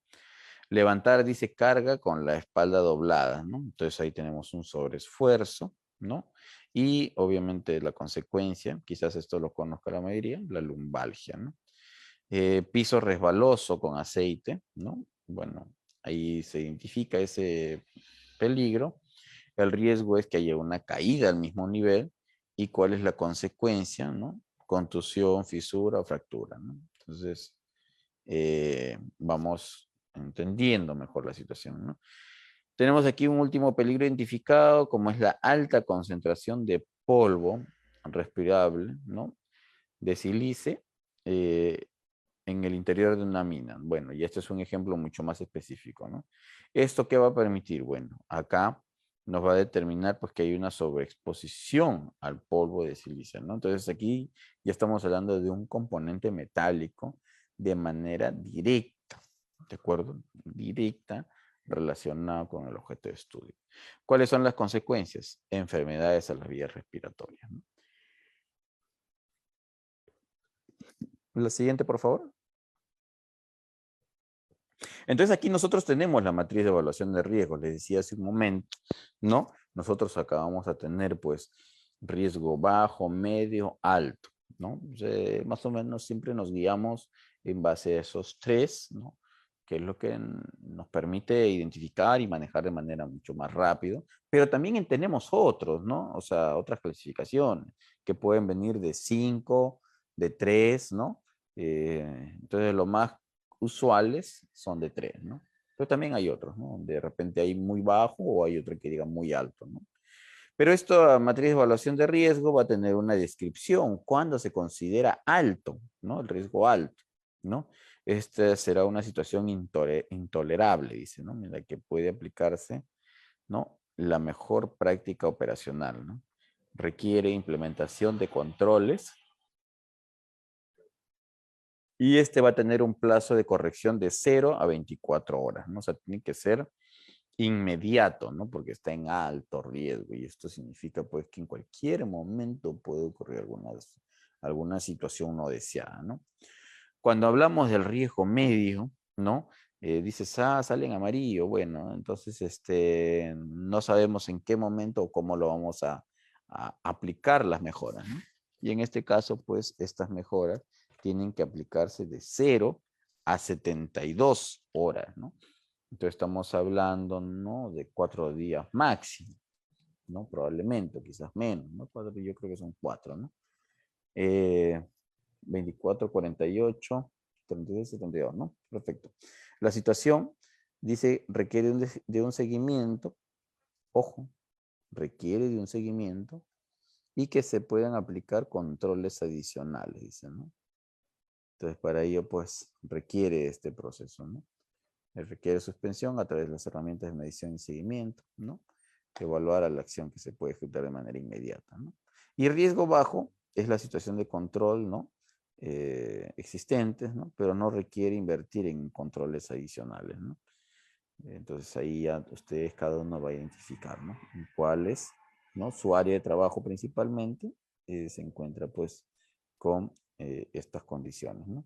Levantar, dice, carga con la espalda doblada, ¿no? Entonces ahí tenemos un sobreesfuerzo, ¿no? Y obviamente la consecuencia, quizás esto lo conozca la mayoría, la lumbalgia, ¿no? Piso resbaloso con aceite, ¿no? Bueno, ahí se identifica ese peligro. El riesgo es que haya una caída al mismo nivel. ¿Y cuál es la consecuencia, no? Contusión, fisura o fractura, ¿no? Entonces, vamos entendiendo mejor la situación, ¿no? Tenemos aquí un último peligro identificado, como es la alta concentración de polvo respirable, ¿no? De sílice en el interior de una mina. Bueno, y este es un ejemplo mucho más específico, ¿no? ¿Esto qué va a permitir? Bueno, acá nos va a determinar pues que hay una sobreexposición al polvo de silicio, ¿no? Entonces aquí ya estamos hablando de un componente metálico de manera directa, ¿de acuerdo? Directa relacionado con el objeto de estudio. ¿Cuáles son las consecuencias? Enfermedades a las vías respiratorias, ¿no? La siguiente, por favor. Entonces aquí nosotros tenemos la matriz de evaluación de riesgos, les decía hace un momento, ¿no? Nosotros acá vamos a tener pues riesgo bajo, medio, alto, ¿no? Más o menos siempre nos guiamos en base a esos tres, ¿no? Que es lo que nos permite identificar y manejar de manera mucho más rápido, pero también tenemos otros, ¿no? O sea, otras clasificaciones que pueden venir de 5, de 3, ¿no? Entonces lo más usuales son de 3, ¿no? Pero también hay otros, ¿no? De repente hay muy bajo o hay otro que diga muy alto, ¿no? Pero esta matriz de evaluación de riesgo va a tener una descripción cuando se considera alto, ¿no? El riesgo alto, ¿no? Esta será una situación intolerable, dice, ¿no? En la que puede aplicarse, ¿no? La mejor práctica operacional, ¿no? Requiere implementación de controles y este va a tener un plazo de corrección de 0 a 24 horas, ¿no? O sea, tiene que ser inmediato, ¿no? Porque está en alto riesgo y esto significa pues que en cualquier momento puede ocurrir alguna situación no deseada, ¿no? Cuando hablamos del riesgo medio, ¿no? Dices, sale en amarillo, bueno, entonces no sabemos en qué momento o cómo lo vamos a aplicar las mejoras, ¿no? Y en este caso, pues, estas mejoras tienen que aplicarse de 0 a 72 horas, ¿no? Entonces estamos hablando, ¿no? De 4 días máximo, ¿no? Probablemente, quizás menos, ¿no? Yo creo que son 4, ¿no? Eh, 24, 48, 32, 72, ¿no? Perfecto. La situación dice requiere de un seguimiento, ojo, requiere de un seguimiento y que se puedan aplicar controles adicionales, dice, ¿no? Entonces, para ello, pues, requiere este proceso, ¿no? Requiere suspensión a través de las herramientas de medición y seguimiento, ¿no? Evaluar a la acción que se puede ejecutar de manera inmediata, ¿no? Y riesgo bajo es la situación de control, ¿no? Existentes, ¿no? Pero no requiere invertir en controles adicionales, ¿no? Entonces ahí ya ustedes cada uno va a identificar, ¿no? ¿Cuál es, ¿no? Su área de trabajo principalmente se encuentra pues con estas condiciones, ¿no?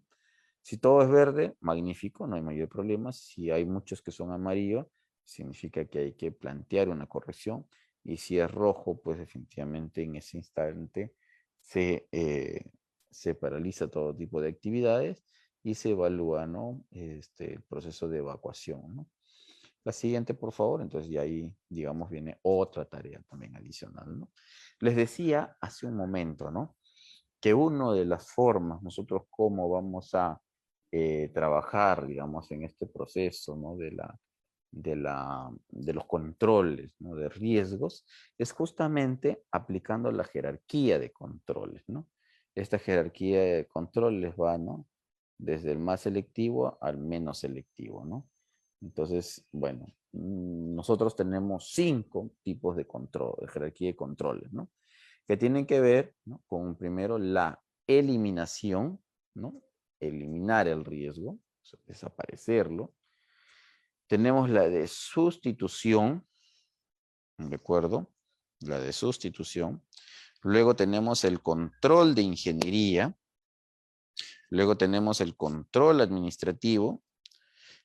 Si todo es verde, magnífico, no hay mayor problema. Si hay muchos que son amarillos, significa que hay que plantear una corrección. Y si es rojo, pues definitivamente en ese instante se paraliza todo tipo de actividades y se evalúa, ¿no? El proceso de evacuación, ¿no? La siguiente, por favor. Entonces, ya ahí, digamos, viene otra tarea también adicional, ¿no? Les decía hace un momento, ¿no? Que una de las formas, nosotros cómo vamos a trabajar, digamos, en este proceso, ¿no? De los controles, ¿no? De riesgos, es justamente aplicando la jerarquía de controles, ¿no? Esta jerarquía de controles va, ¿no? Desde el más selectivo al menos selectivo, ¿no? Entonces, bueno, nosotros tenemos 5 tipos de control, de jerarquía de controles, ¿no? Que tienen que ver, ¿no? Con primero la eliminación, ¿no? Eliminar el riesgo, o sea, desaparecerlo. Tenemos la de sustitución, ¿de acuerdo? La de sustitución. Luego tenemos el control de ingeniería. Luego tenemos el control administrativo.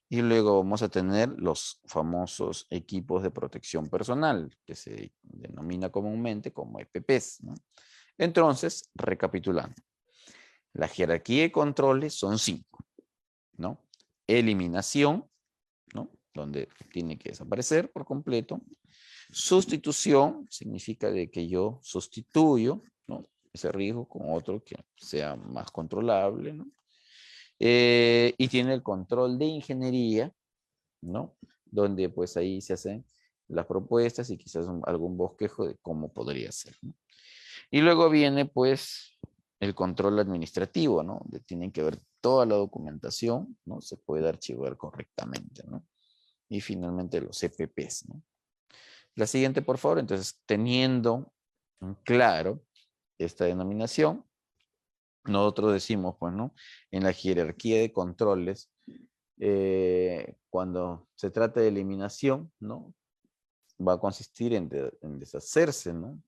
Y luego vamos a tener los famosos equipos de protección personal, que se denomina comúnmente como EPPs, ¿no? Entonces, recapitulando. La jerarquía de controles son 5, ¿no? Eliminación, ¿no? Donde tiene que desaparecer por completo. Sustitución significa de que yo sustituyo, ¿no? Ese riesgo con otro que sea más controlable, ¿no? Y tiene el control de ingeniería, ¿no? Donde pues ahí se hacen las propuestas y quizás algún bosquejo de cómo podría ser, ¿no? Y luego viene pues el control administrativo, ¿no? Donde tienen que ver toda la documentación, ¿no? Se puede archivar correctamente, ¿no? Y finalmente los EPPs, ¿no? La siguiente, por favor. Entonces, teniendo claro esta denominación, nosotros decimos, pues, ¿no? En la jerarquía de controles, cuando se trata de eliminación, ¿no? Va a consistir en deshacerse, ¿no?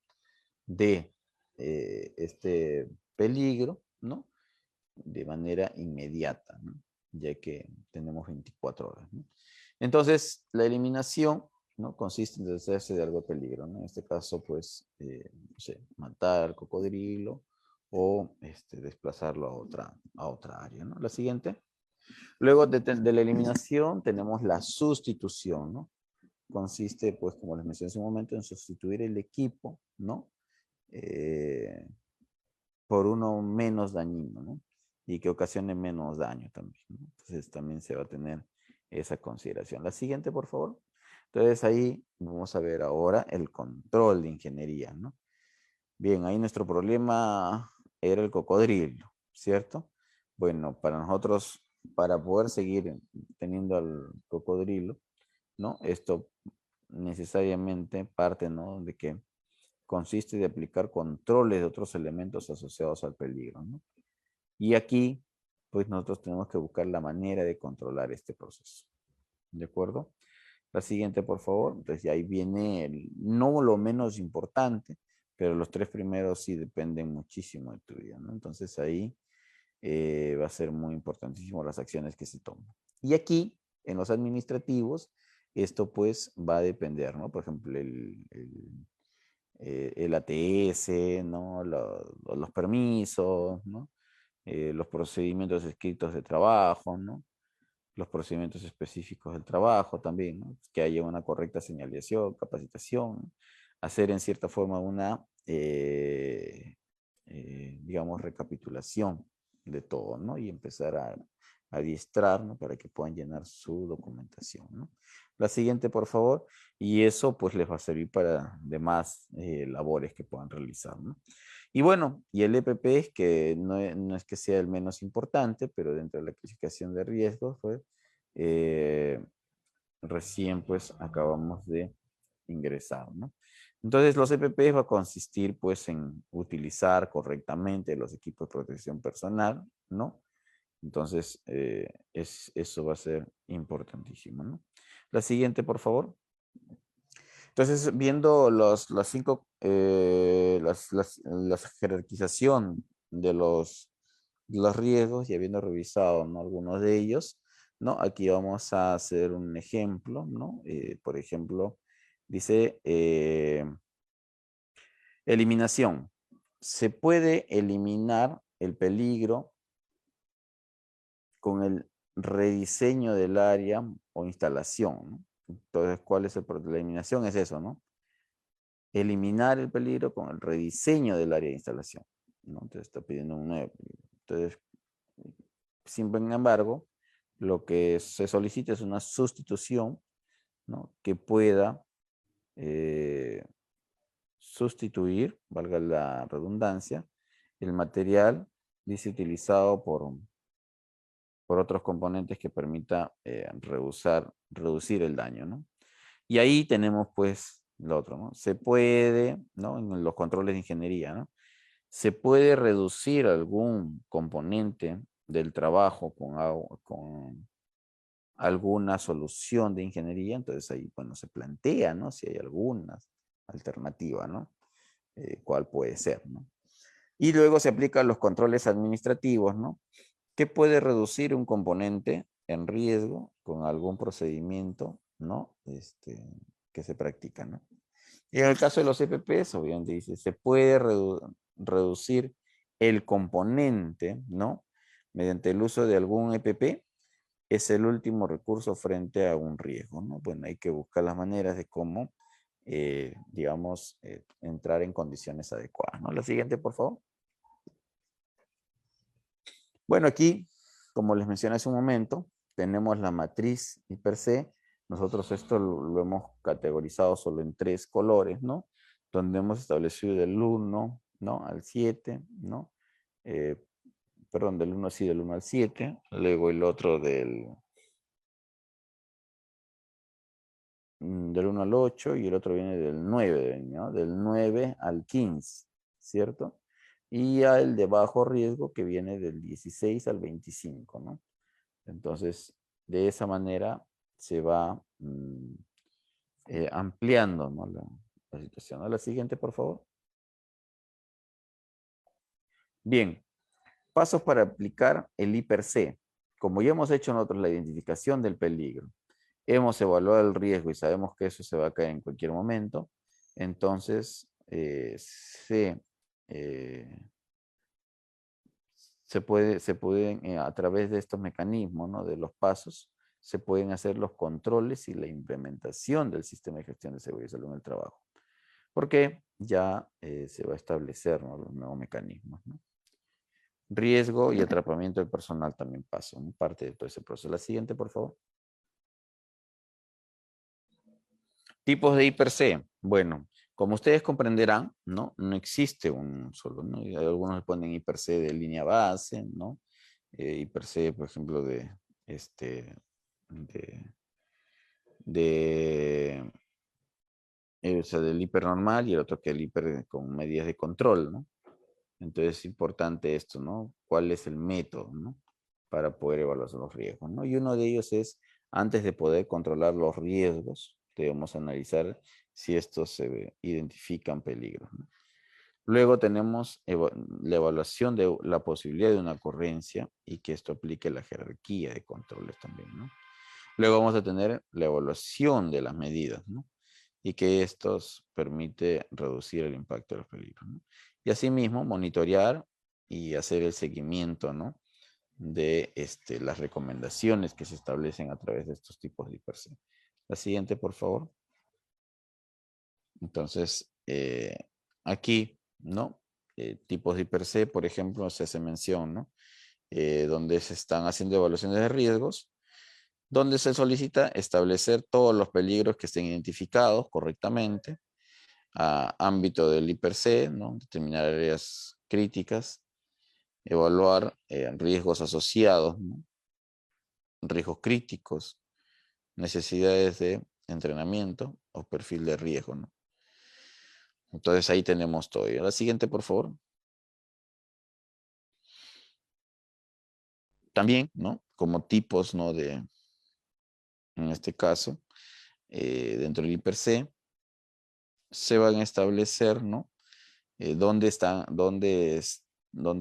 De este peligro, ¿no? De manera inmediata, ¿no? Ya que tenemos 24 horas, ¿no? Entonces, la eliminación, ¿no? Consiste en deshacerse de algo de peligro, ¿no? En este caso, pues, no sé, matar al cocodrilo o desplazarlo a otra área, ¿no? La siguiente. Luego de la eliminación tenemos la sustitución, ¿no? Consiste, pues, como les mencioné hace un momento, en sustituir el equipo, ¿no? Por uno menos dañino, ¿no? Y que ocasione menos daño también, ¿no? Entonces también se va a tener esa consideración. La siguiente, por favor. Entonces ahí vamos a ver ahora el control de ingeniería, ¿no? Bien, ahí nuestro problema era el cocodrilo, ¿cierto? Bueno, para nosotros, para poder seguir teniendo al cocodrilo, ¿no? Esto necesariamente parte, ¿no? De que consiste de aplicar controles de otros elementos asociados al peligro, ¿no? Y aquí, pues nosotros tenemos que buscar la manera de controlar este proceso. ¿De acuerdo? La siguiente, por favor. Entonces, ahí viene no lo menos importante, pero los 3 primeros sí dependen muchísimo de tu vida, ¿no? Entonces, ahí va a ser muy importantísimo las acciones que se toman. Y aquí, en los administrativos, esto pues va a depender, ¿no? Por ejemplo, el ATS, ¿no? Los permisos, ¿no? Los procedimientos escritos de trabajo, ¿no? Los procedimientos específicos del trabajo también, ¿no? Que haya una correcta señalización, capacitación, ¿no? Hacer en cierta forma una digamos, recapitulación de todo, ¿no? Y empezar a adiestrar, ¿no? Para que puedan llenar su documentación, ¿no? La siguiente, por favor. Y eso, pues, les va a servir para demás labores que puedan realizar, ¿no? Y bueno, y el EPP es que no es que sea el menos importante, pero dentro de la clasificación de riesgos, pues, recién, pues, acabamos de ingresar, ¿no? Entonces, los EPP va a consistir, pues, en utilizar correctamente los equipos de protección personal, ¿no? Entonces, eso va a ser importantísimo, ¿no? La siguiente, por favor. Entonces, viendo las cinco, la jerarquización de los riesgos y habiendo revisado, ¿no? Algunos de ellos, ¿no? Aquí vamos a hacer un ejemplo, ¿no? Por ejemplo, dice eliminación. Se puede eliminar el peligro con el rediseño del área o instalación, ¿no? Entonces, ¿cuál es la eliminación? Es eso, ¿no? Eliminar el peligro con el rediseño del área de instalación, ¿no? Entonces está pidiendo un nuevo peligro. Entonces, sin embargo, lo que se solicita es una sustitución, ¿no? Que pueda sustituir, valga la redundancia, el material, dice, utilizado por otros componentes que permita reducir el daño, ¿no? Y ahí tenemos, pues, lo otro, ¿no? Se puede, ¿no? En los controles de ingeniería, ¿no? Se puede reducir algún componente del trabajo con alguna solución de ingeniería, entonces ahí, bueno, se plantea, ¿no? Si hay alguna alternativa, ¿no? ¿Cuál puede ser, ¿no? Y luego se aplican los controles administrativos, ¿no? ¿Qué puede reducir un componente en riesgo con algún procedimiento, ¿no? Que se practica, ¿no? Y en el caso de los EPPs, obviamente dice, se puede reducir el componente, ¿no? Mediante el uso de algún EPP, es el último recurso frente a un riesgo, ¿no? Bueno, hay que buscar las maneras de cómo, digamos, entrar en condiciones adecuadas, ¿no? La siguiente, por favor. Bueno, aquí, como les mencioné hace un momento, tenemos la matriz y per se. Nosotros esto lo hemos categorizado solo en 3 colores, ¿no? Donde hemos establecido del 1, ¿no? Al 7, ¿no? Perdón, del 1 así, del 1 al 7. Luego el otro del 1 al 8 y el otro viene del 9, ¿no? Del 9 al 15, ¿cierto? Y el de bajo riesgo que viene del 16 al 25, ¿no? Entonces, de esa manera se va ampliando, ¿no? la situación. A la siguiente, por favor. Bien, pasos para aplicar el I+C. Como ya hemos hecho nosotros la identificación del peligro, hemos evaluado el riesgo y sabemos que eso se va a caer en cualquier momento, entonces se pueden, a través de estos mecanismos, ¿no? De los pasos, se pueden hacer los controles y la implementación del sistema de gestión de seguridad y salud en el trabajo. Porque ya se va a establecer, ¿no? Los nuevos mecanismos, ¿no? Riesgo y atrapamiento del personal también pasan, parte de todo ese proceso. La siguiente, por favor. Tipos de I+C. Bueno, como ustedes comprenderán, ¿no? No existe un solo, ¿no? Y algunos ponen I+C de línea base, ¿no? I+C, por ejemplo, o sea, del hipernormal y el otro que el hiper con medidas de control, ¿no? Entonces es importante esto, ¿no? ¿Cuál es el método, ¿no? Para poder evaluar los riesgos, ¿no? Y uno de ellos es, antes de poder controlar los riesgos, debemos analizar si estos se identifican peligros, ¿no? Luego tenemos la evaluación de la posibilidad de una ocurrencia y que esto aplique la jerarquía de controles también, ¿no? Luego vamos a tener la evaluación de las medidas, ¿no? Y que estos permite reducir el impacto de los peligros, ¿no? Y asimismo monitorear y hacer el seguimiento, ¿no? De las recomendaciones que se establecen a través de estos tipos de I+C. La siguiente, por favor. Entonces, aquí, ¿no? tipos de IPRC, por ejemplo, se hace mención, ¿no? Donde se están haciendo evaluaciones de riesgos, donde se solicita establecer todos los peligros que estén identificados correctamente, a ámbito del IPRC, ¿no? Determinar áreas críticas, evaluar riesgos asociados, ¿no? Riesgos críticos, necesidades de entrenamiento o perfil de riesgo, ¿no? Entonces ahí tenemos todo. Y a la siguiente, por favor. También, ¿no? Como tipos, ¿no? En este caso, dentro del IPRC, se van a establecer, ¿no? Dónde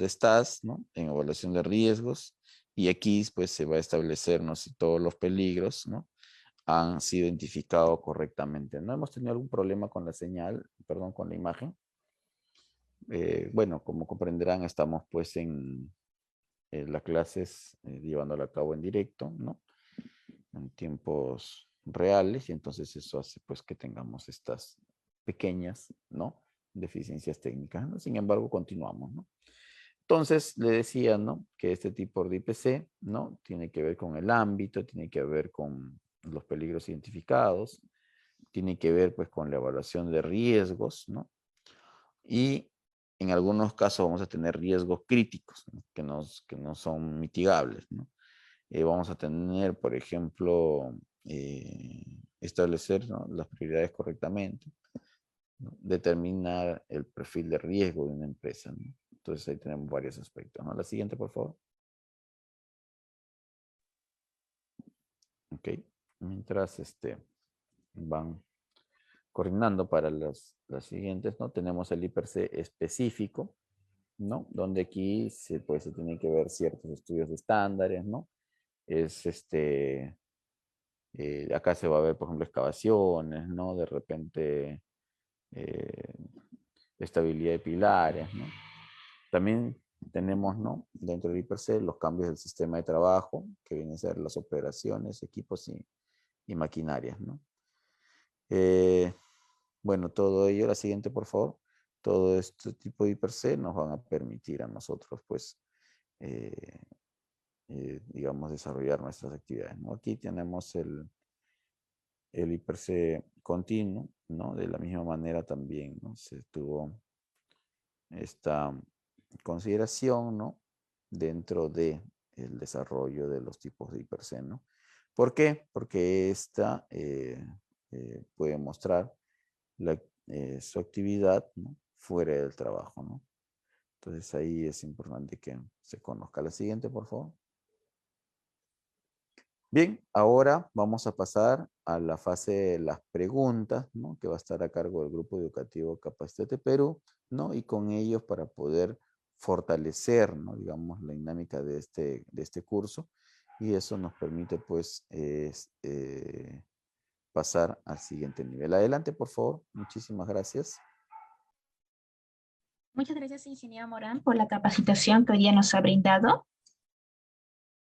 estás, ¿no? En evaluación de riesgos. Y aquí, pues, se va a establecer, ¿no? Si todos los peligros, ¿no? Han sido identificados correctamente. No hemos tenido algún problema con la señal, perdón, con la imagen. Bueno, como comprenderán, estamos, pues, en las clases llevándola a cabo en directo, ¿no? En tiempos reales, y entonces eso hace, pues, que tengamos estas pequeñas, ¿no? Deficiencias técnicas, ¿no? Sin embargo, continuamos, ¿no? Entonces, le decía, ¿no? Que este tipo de IPC, ¿no? Tiene que ver con el ámbito, tiene que ver con los peligros identificados, tiene que ver, pues, con la evaluación de riesgos, ¿no? Y en algunos casos vamos a tener riesgos críticos, ¿no? que no son mitigables, ¿no? Vamos a tener, por ejemplo, establecer, ¿no? Las prioridades correctamente, ¿no? Determinar el perfil de riesgo de una empresa, ¿no? Entonces ahí tenemos varios aspectos, ¿no? La siguiente, por favor. Ok. Mientras van coordinando para las siguientes, ¿no? Tenemos el IPRC específico, ¿no? Donde aquí se tienen que ver ciertos estudios de estándares, ¿no? Es acá se va a ver, por ejemplo, excavaciones, ¿no? De repente, estabilidad de pilares, ¿no? También tenemos, ¿no? Dentro del IPRC los cambios del sistema de trabajo, que vienen a ser las operaciones, equipos y maquinarias, ¿no? Bueno, todo ello, la siguiente, por favor. Todo este tipo de IPRC nos van a permitir a nosotros, pues, digamos, desarrollar nuestras actividades, ¿no? Aquí tenemos el IPRC continuo, ¿no? De la misma manera también, ¿no? Se tuvo esta consideración, ¿no? Dentro de el desarrollo de los tipos de IPRC, ¿no? ¿Por qué? Porque esta puede mostrar su actividad, ¿no? Fuera del trabajo, ¿no? Entonces ahí es importante que se conozca. La siguiente, por favor. Bien, ahora vamos a pasar a la fase de las preguntas, ¿no? Que va a estar a cargo del Grupo Educativo Capacítate Perú, ¿no? Y con ellos para poder fortalecer, ¿no? Digamos, la dinámica de este curso. Y eso nos permite, pues, pasar al siguiente nivel. Adelante, por favor. Muchísimas gracias. Muchas gracias, ingeniero Morán, por la capacitación que hoy día nos ha brindado.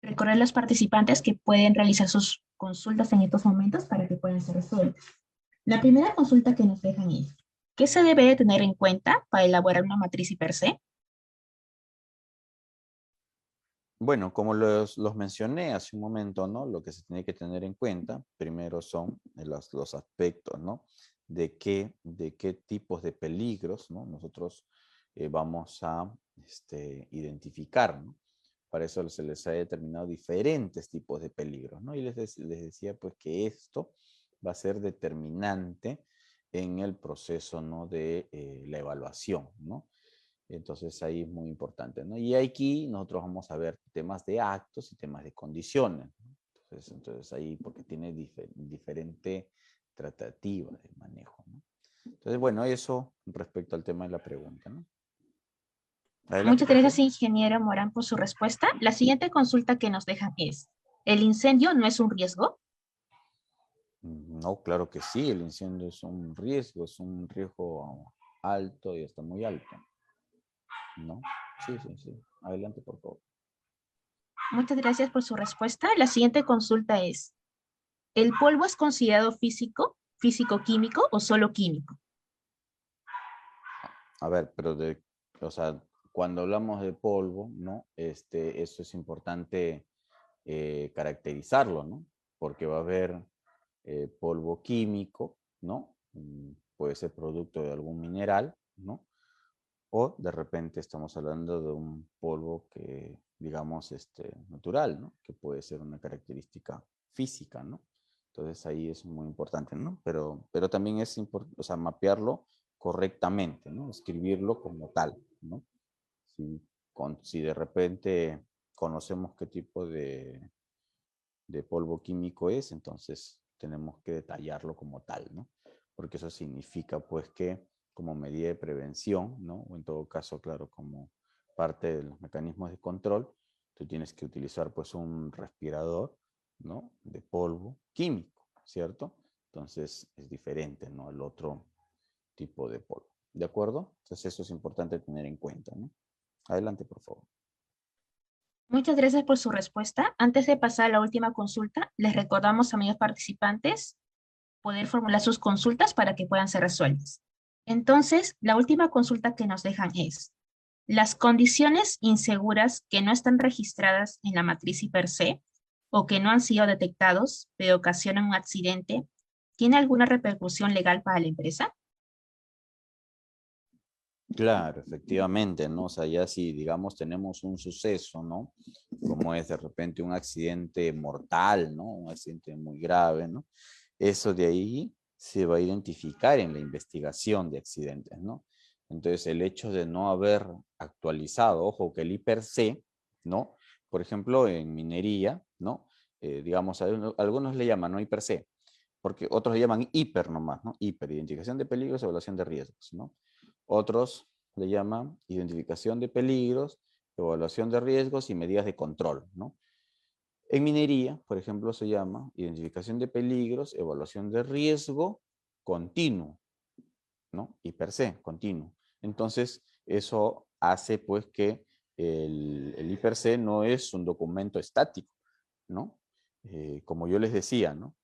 Recordar a los participantes que pueden realizar sus consultas en estos momentos para que puedan ser resueltas. La primera consulta que nos dejan es, ¿qué se debe de tener en cuenta para elaborar una matriz IPRC? Bueno, como los mencioné hace un momento, ¿no? Lo que se tiene que tener en cuenta, primero son los aspectos, ¿no? De qué tipos de peligros, ¿no? Nosotros vamos a identificar, ¿no? Para eso se les ha determinado diferentes tipos de peligros, ¿no? Y les decía, pues, que esto va a ser determinante en el proceso, ¿no? De la evaluación, ¿no? Entonces ahí es muy importante, ¿no? Y aquí nosotros vamos a ver temas de actos y temas de condiciones, ¿no? Entonces ahí, porque tiene diferente tratativa de manejo, ¿no? Entonces, bueno, eso respecto al tema de la pregunta, ¿no? Adelante, Muchas por gracias, favor. ingeniero Morán, por su respuesta. La siguiente consulta que nos dejan es, ¿el incendio no es un riesgo? No, claro que sí, el incendio es un riesgo alto y hasta muy alto, ¿no? Sí, sí, sí. Adelante, por favor. Muchas gracias por su respuesta. La siguiente consulta es, ¿el polvo es considerado físico, físico-químico o solo químico? A ver, pero o sea, cuando hablamos de polvo, ¿no? Eso es importante caracterizarlo, ¿no? Porque va a haber polvo químico, ¿no? Puede ser producto de algún mineral, ¿no? O de repente estamos hablando de un polvo que, digamos, natural, ¿no? Que puede ser una característica física, ¿no? Entonces ahí es muy importante, ¿no? Pero también es importante, o sea, mapearlo correctamente, ¿no? Escribirlo como tal, ¿no? Si de repente conocemos qué tipo de polvo químico es, entonces tenemos que detallarlo como tal, ¿no? Porque eso significa, pues, que como medida de prevención, ¿no? O en todo caso, claro, como parte de los mecanismos de control, tú tienes que utilizar, pues, un respirador, ¿no? De polvo químico, ¿cierto? Entonces es diferente, ¿no? Al otro tipo de polvo. ¿De acuerdo? Entonces eso es importante tener en cuenta, ¿no? Adelante, por favor. Muchas gracias por su respuesta. Antes de pasar a la última consulta, les recordamos, amigos participantes, poder formular sus consultas para que puedan ser resueltas. Entonces, la última consulta que nos dejan es, ¿las condiciones inseguras que no están registradas en la matriz per se o que no han sido detectados, pero ocasionan un accidente, tiene alguna repercusión legal para la empresa? Claro, efectivamente, ¿no? O sea, ya si, digamos, tenemos un suceso, ¿no? Como es de repente un accidente mortal, ¿no? Un accidente muy grave, ¿no? Eso de ahí se va a identificar en la investigación de accidentes, ¿no? Entonces, el hecho de no haber actualizado, ojo, que el IPRC, ¿no? Por ejemplo, en minería, ¿no? Digamos, algunos le llaman, ¿no? IPRC, porque otros le llaman hiper nomás, ¿no? Hiper, identificación de peligros, evaluación de riesgos, ¿no? Otros le llaman identificación de peligros, evaluación de riesgos y medidas de control, ¿no? En minería, por ejemplo, se llama identificación de peligros, evaluación de riesgo continuo, ¿no? Y per se, continuo. Entonces, eso hace pues que el IPRC no es un documento estático, ¿no? Como yo les decía, ¿no?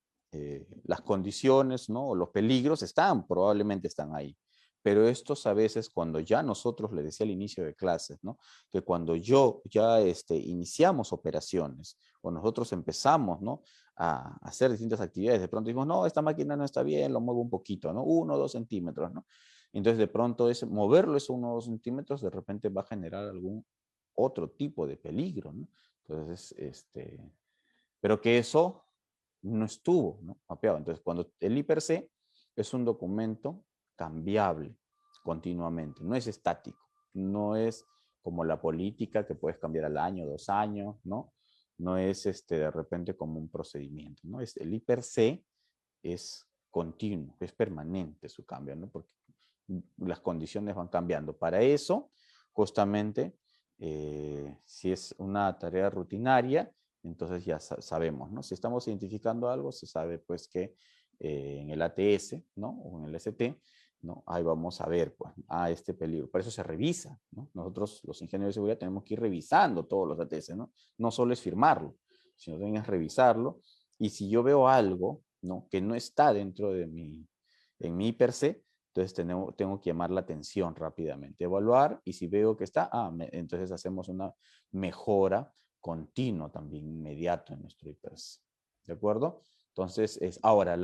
Las condiciones, ¿no? O los peligros están, probablemente están ahí. Pero estos a veces, cuando ya nosotros, les decía al inicio de clases, ¿no? Que cuando yo ya iniciamos operaciones o nosotros empezamos, ¿no? A hacer distintas actividades, de pronto decimos, no, esta máquina no está bien, lo muevo un poquito, ¿no? 1 o 2 centímetros, ¿no? Entonces, de pronto, moverlo esos 1 o 2 centímetros, de repente va a generar algún otro tipo de peligro, ¿no? Entonces, pero que eso no estuvo, ¿no? Mapeado. Entonces, cuando el IPRC es un documento cambiable continuamente, no es estático, no es como la política que puedes cambiar al año, 2 años, ¿no? No es de repente como un procedimiento, ¿no? El IPRC es continuo, es permanente su cambio, ¿no? Porque las condiciones van cambiando. Para eso, justamente, si es una tarea rutinaria, entonces ya sabemos, ¿no? Si estamos identificando algo, se sabe pues que en el ATS, ¿no? O en el ST, ¿no? Ahí vamos a ver, pues, este peligro. Por eso se revisa, ¿no? Nosotros, los ingenieros de seguridad, tenemos que ir revisando todos los ATS, ¿no? No solo es firmarlo, sino también es revisarlo. Y si yo veo algo, ¿no? Que no está dentro de en mi per se, entonces tengo que llamar la atención rápidamente, evaluar, y si veo que está, entonces hacemos una mejora continua también, inmediato en nuestro IPRS. ¿De acuerdo? Entonces, ahora,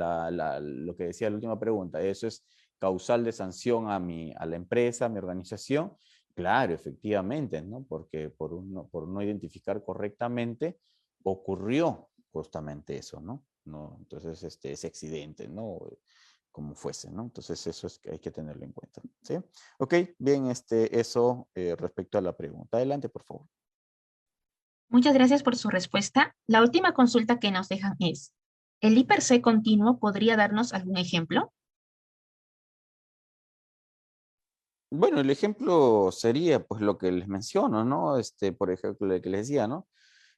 lo que decía la última pregunta, ¿eso es causal de sanción a la empresa, a mi organización? Claro, efectivamente, ¿no? Porque por no identificar correctamente, ocurrió justamente eso, ¿no? No, entonces, ese accidente, ¿no? Como fuese, ¿no? Entonces, eso es que hay que tenerlo en cuenta, ¿sí? Ok, bien, eso respecto a la pregunta. Adelante, por favor. Muchas gracias por su respuesta. La última consulta que nos dejan es, ¿el IPRC continuo podría darnos algún ejemplo? Bueno, el ejemplo sería, pues, lo que les menciono, ¿no? Por ejemplo, el que les decía, ¿no?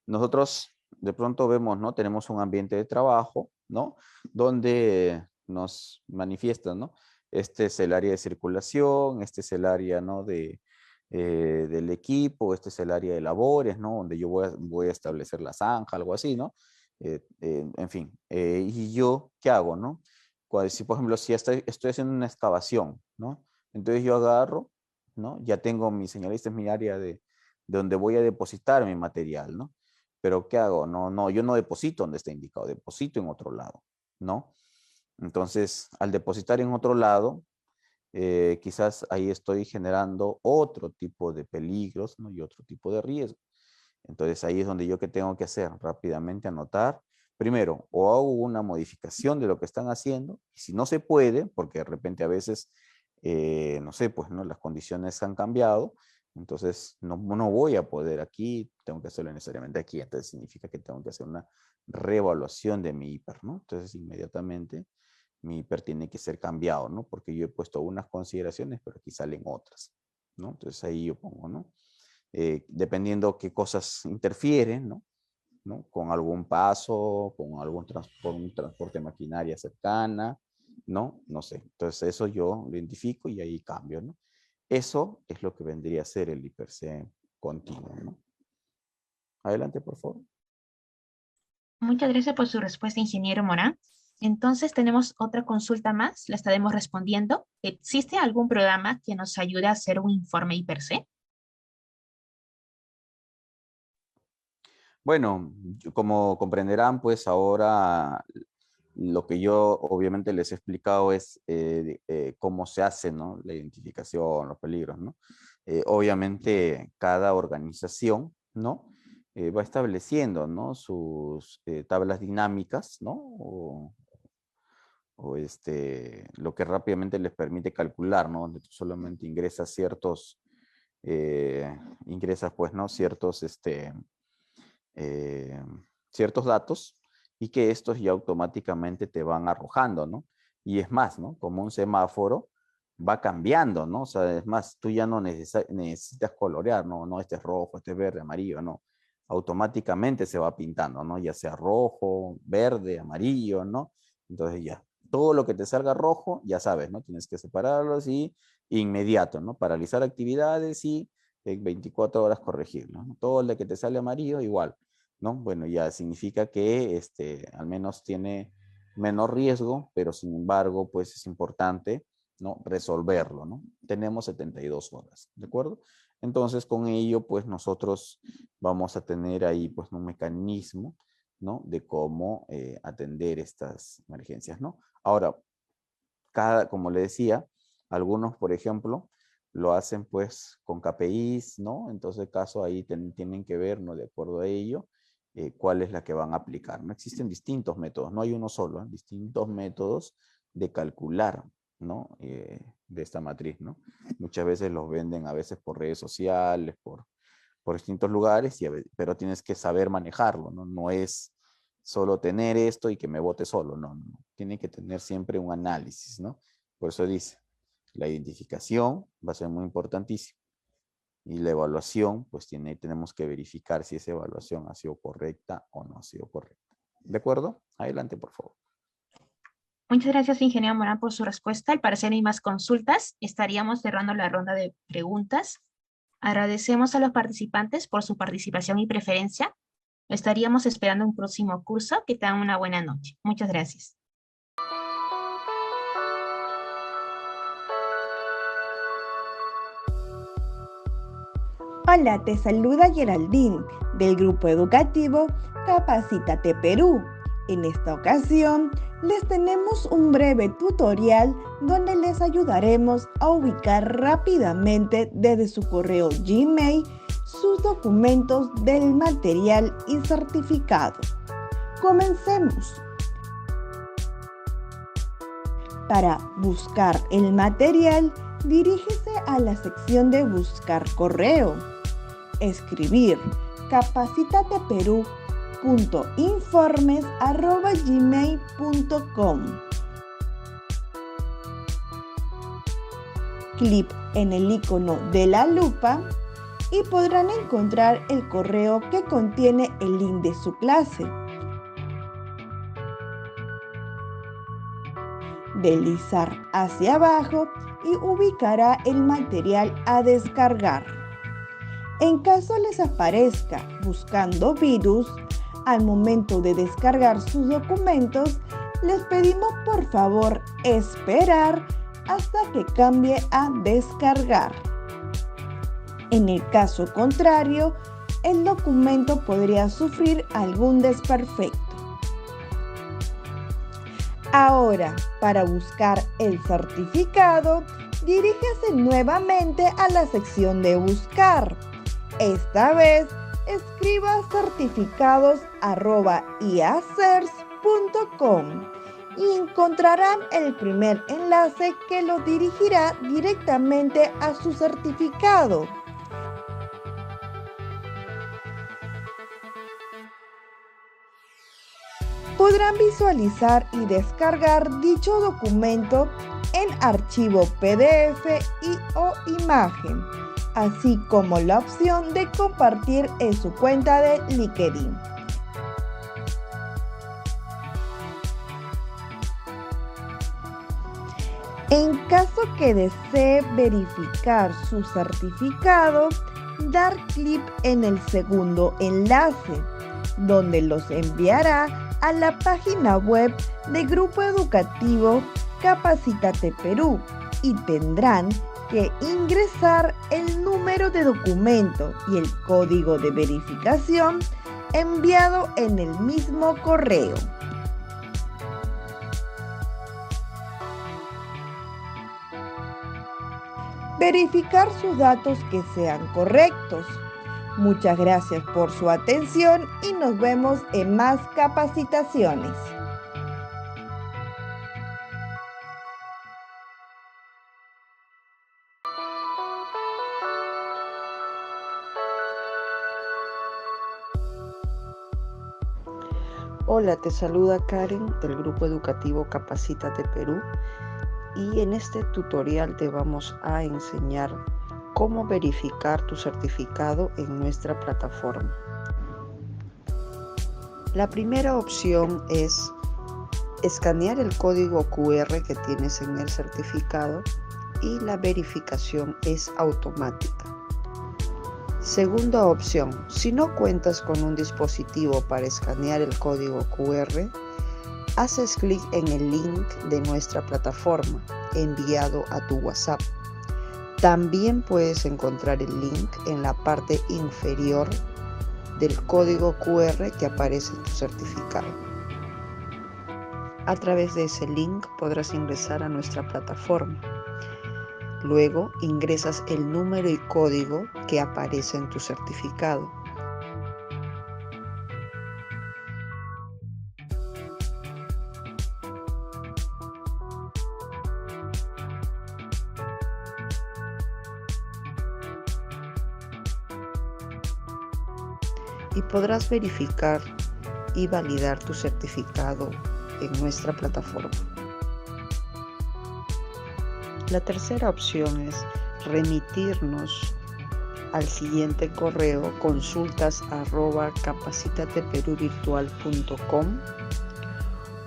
Nosotros de pronto vemos, ¿no? Tenemos un ambiente de trabajo, ¿no? Donde nos manifiestan, ¿no? Este es el área de circulación, este es el área, ¿no? Del equipo, este es el área de labores, ¿no? Donde yo voy a establecer la zanja, algo así, ¿no? En fin, ¿y yo qué hago, no? Si, por ejemplo, si estoy haciendo una excavación, ¿no? Entonces yo agarro, ¿no? Ya tengo mi señalista, es mi área de donde voy a depositar mi material, ¿no? Pero ¿qué hago? No, yo no deposito donde está indicado, deposito en otro lado, ¿no? Entonces, al depositar en otro lado, quizás ahí estoy generando otro tipo de peligros, ¿no? Y otro tipo de riesgo. Entonces ahí es donde yo qué tengo que hacer, rápidamente anotar. Primero, o hago una modificación de lo que están haciendo, y si no se puede, porque de repente a veces, no sé, pues no, las condiciones han cambiado, entonces no voy a poder aquí, tengo que hacerlo necesariamente aquí, entonces significa que tengo que hacer una reevaluación de mi hiper, ¿no? Entonces inmediatamente mi hiper tiene que ser cambiado, ¿no? Porque yo he puesto unas consideraciones, pero aquí salen otras, ¿no? Entonces ahí yo pongo, ¿no? Dependiendo qué cosas interfieren, ¿no? ¿No? Con algún paso, con algún un transporte de maquinaria cercana, ¿no? No sé. Entonces eso yo lo identifico y ahí cambio, ¿no? Eso es lo que vendría a ser el IPC continuo, ¿no? Adelante, por favor. Muchas gracias por su respuesta, ingeniero Morán. Entonces tenemos otra consulta más, la estaremos respondiendo. ¿Existe algún programa que nos ayude a hacer un informe IPC? Bueno, como comprenderán, pues ahora lo que yo obviamente les he explicado es cómo se hace, ¿no? La identificación, los peligros, ¿no? Obviamente cada organización, ¿no? Va estableciendo, ¿no? Sus tablas dinámicas, ¿no? O lo que rápidamente les permite calcular, ¿no? Donde tú solamente ingresas ingresas pues, ¿no? Ciertos datos y que estos ya automáticamente te van arrojando, ¿no? Y es más, ¿no? Como un semáforo va cambiando, ¿no? O sea, es más, tú ya no necesitas colorear, ¿no? No, este es rojo, este es verde, amarillo, no. Automáticamente se va pintando, ¿no? Ya sea rojo, verde, amarillo, ¿no? Entonces ya, todo lo que te salga rojo, ya sabes, ¿no? Tienes que separarlos y inmediato, ¿no? Paralizar actividades y en 24 horas corregirlo, ¿no? Todo lo que te sale amarillo, igual, ¿no? Bueno, ya significa que al menos tiene menor riesgo, pero sin embargo, pues es importante, ¿no? Resolverlo, ¿no? Tenemos 72 horas, ¿de acuerdo? Entonces, con ello, pues nosotros vamos a tener ahí, pues, un mecanismo, ¿no? De cómo atender estas emergencias, ¿no? Ahora, como le decía, algunos, por ejemplo, lo hacen pues con KPIs, ¿no? Entonces, el caso ahí tienen que ver, ¿no? De acuerdo a ello, cuál es la que van a aplicar, ¿no? Existen distintos métodos, no hay uno solo, ¿eh? Distintos métodos de calcular, ¿no? De esta matriz, ¿no? Muchas veces los venden a veces por redes sociales, por distintos lugares, pero tienes que saber manejarlo, ¿no? No es solo tener esto y que me vote solo, no. Tiene que tener siempre un análisis, ¿no? Por eso dice, la identificación va a ser muy importantísima. Y la evaluación, pues tenemos que verificar si esa evaluación ha sido correcta o no ha sido correcta. ¿De acuerdo? Adelante, por favor. Muchas gracias, ingeniero Morán, por su respuesta. Al parecer no hay más consultas. Estaríamos cerrando la ronda de preguntas. Agradecemos a los participantes por su participación y preferencia. Estaríamos esperando un próximo curso. Que tengan una buena noche. Muchas gracias. Hola, te saluda Geraldine del grupo educativo Capacítate Perú. En esta ocasión les tenemos un breve tutorial donde les ayudaremos a ubicar rápidamente desde su correo Gmail sus documentos del material y certificado. Comencemos. Para buscar el material, dirígese a la sección de Buscar correo. Escribir capacitateperú.informes@gmail.com. Clic en el icono de la lupa y podrán encontrar el correo que contiene el link de su clase. Deslizar hacia abajo y ubicará el material a descargar. En caso les aparezca buscando virus, al momento de descargar sus documentos, les pedimos por favor esperar hasta que cambie a descargar. En el caso contrario, el documento podría sufrir algún desperfecto. Ahora, para buscar el certificado, dirígese nuevamente a la sección de buscar. Esta vez, escriba certificados@iacers.com y encontrarán el primer enlace que lo dirigirá directamente a su certificado. Podrán visualizar y descargar dicho documento en archivo PDF o imagen, así como la opción de compartir en su cuenta de LinkedIn. En caso que desee verificar su certificado, dar clic en el segundo enlace, donde los enviará a la página web del Grupo Educativo Capacítate Perú y tendrán que ingresar el número de documento y el código de verificación enviado en el mismo correo. Verificar sus datos que sean correctos. Muchas gracias por su atención y nos vemos en más capacitaciones. Hola, te saluda Karen del Grupo Educativo Capacítate Perú y en este tutorial te vamos a enseñar cómo verificar tu certificado en nuestra plataforma. La primera opción es escanear el código QR que tienes en el certificado y la verificación es automática. Segunda opción, si no cuentas con un dispositivo para escanear el código QR, haces clic en el link de nuestra plataforma enviado a tu WhatsApp. También puedes encontrar el link en la parte inferior del código QR que aparece en tu certificado. A través de ese link podrás ingresar a nuestra plataforma. Luego ingresas el número y código que aparece en tu certificado. Y podrás verificar y validar tu certificado en nuestra plataforma. La tercera opción es remitirnos al siguiente correo consultas@capacitateperuvirtual.com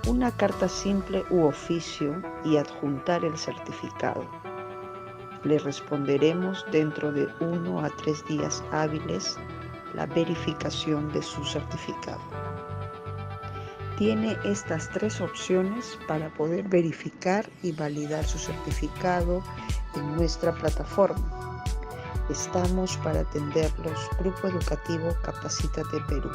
una carta simple u oficio y adjuntar el certificado. Le responderemos dentro de 1 a 3 días hábiles la verificación de su certificado. Tiene estas 3 opciones para poder verificar y validar su certificado en nuestra plataforma. Estamos para atenderlos, Grupo Educativo Capacítate Perú.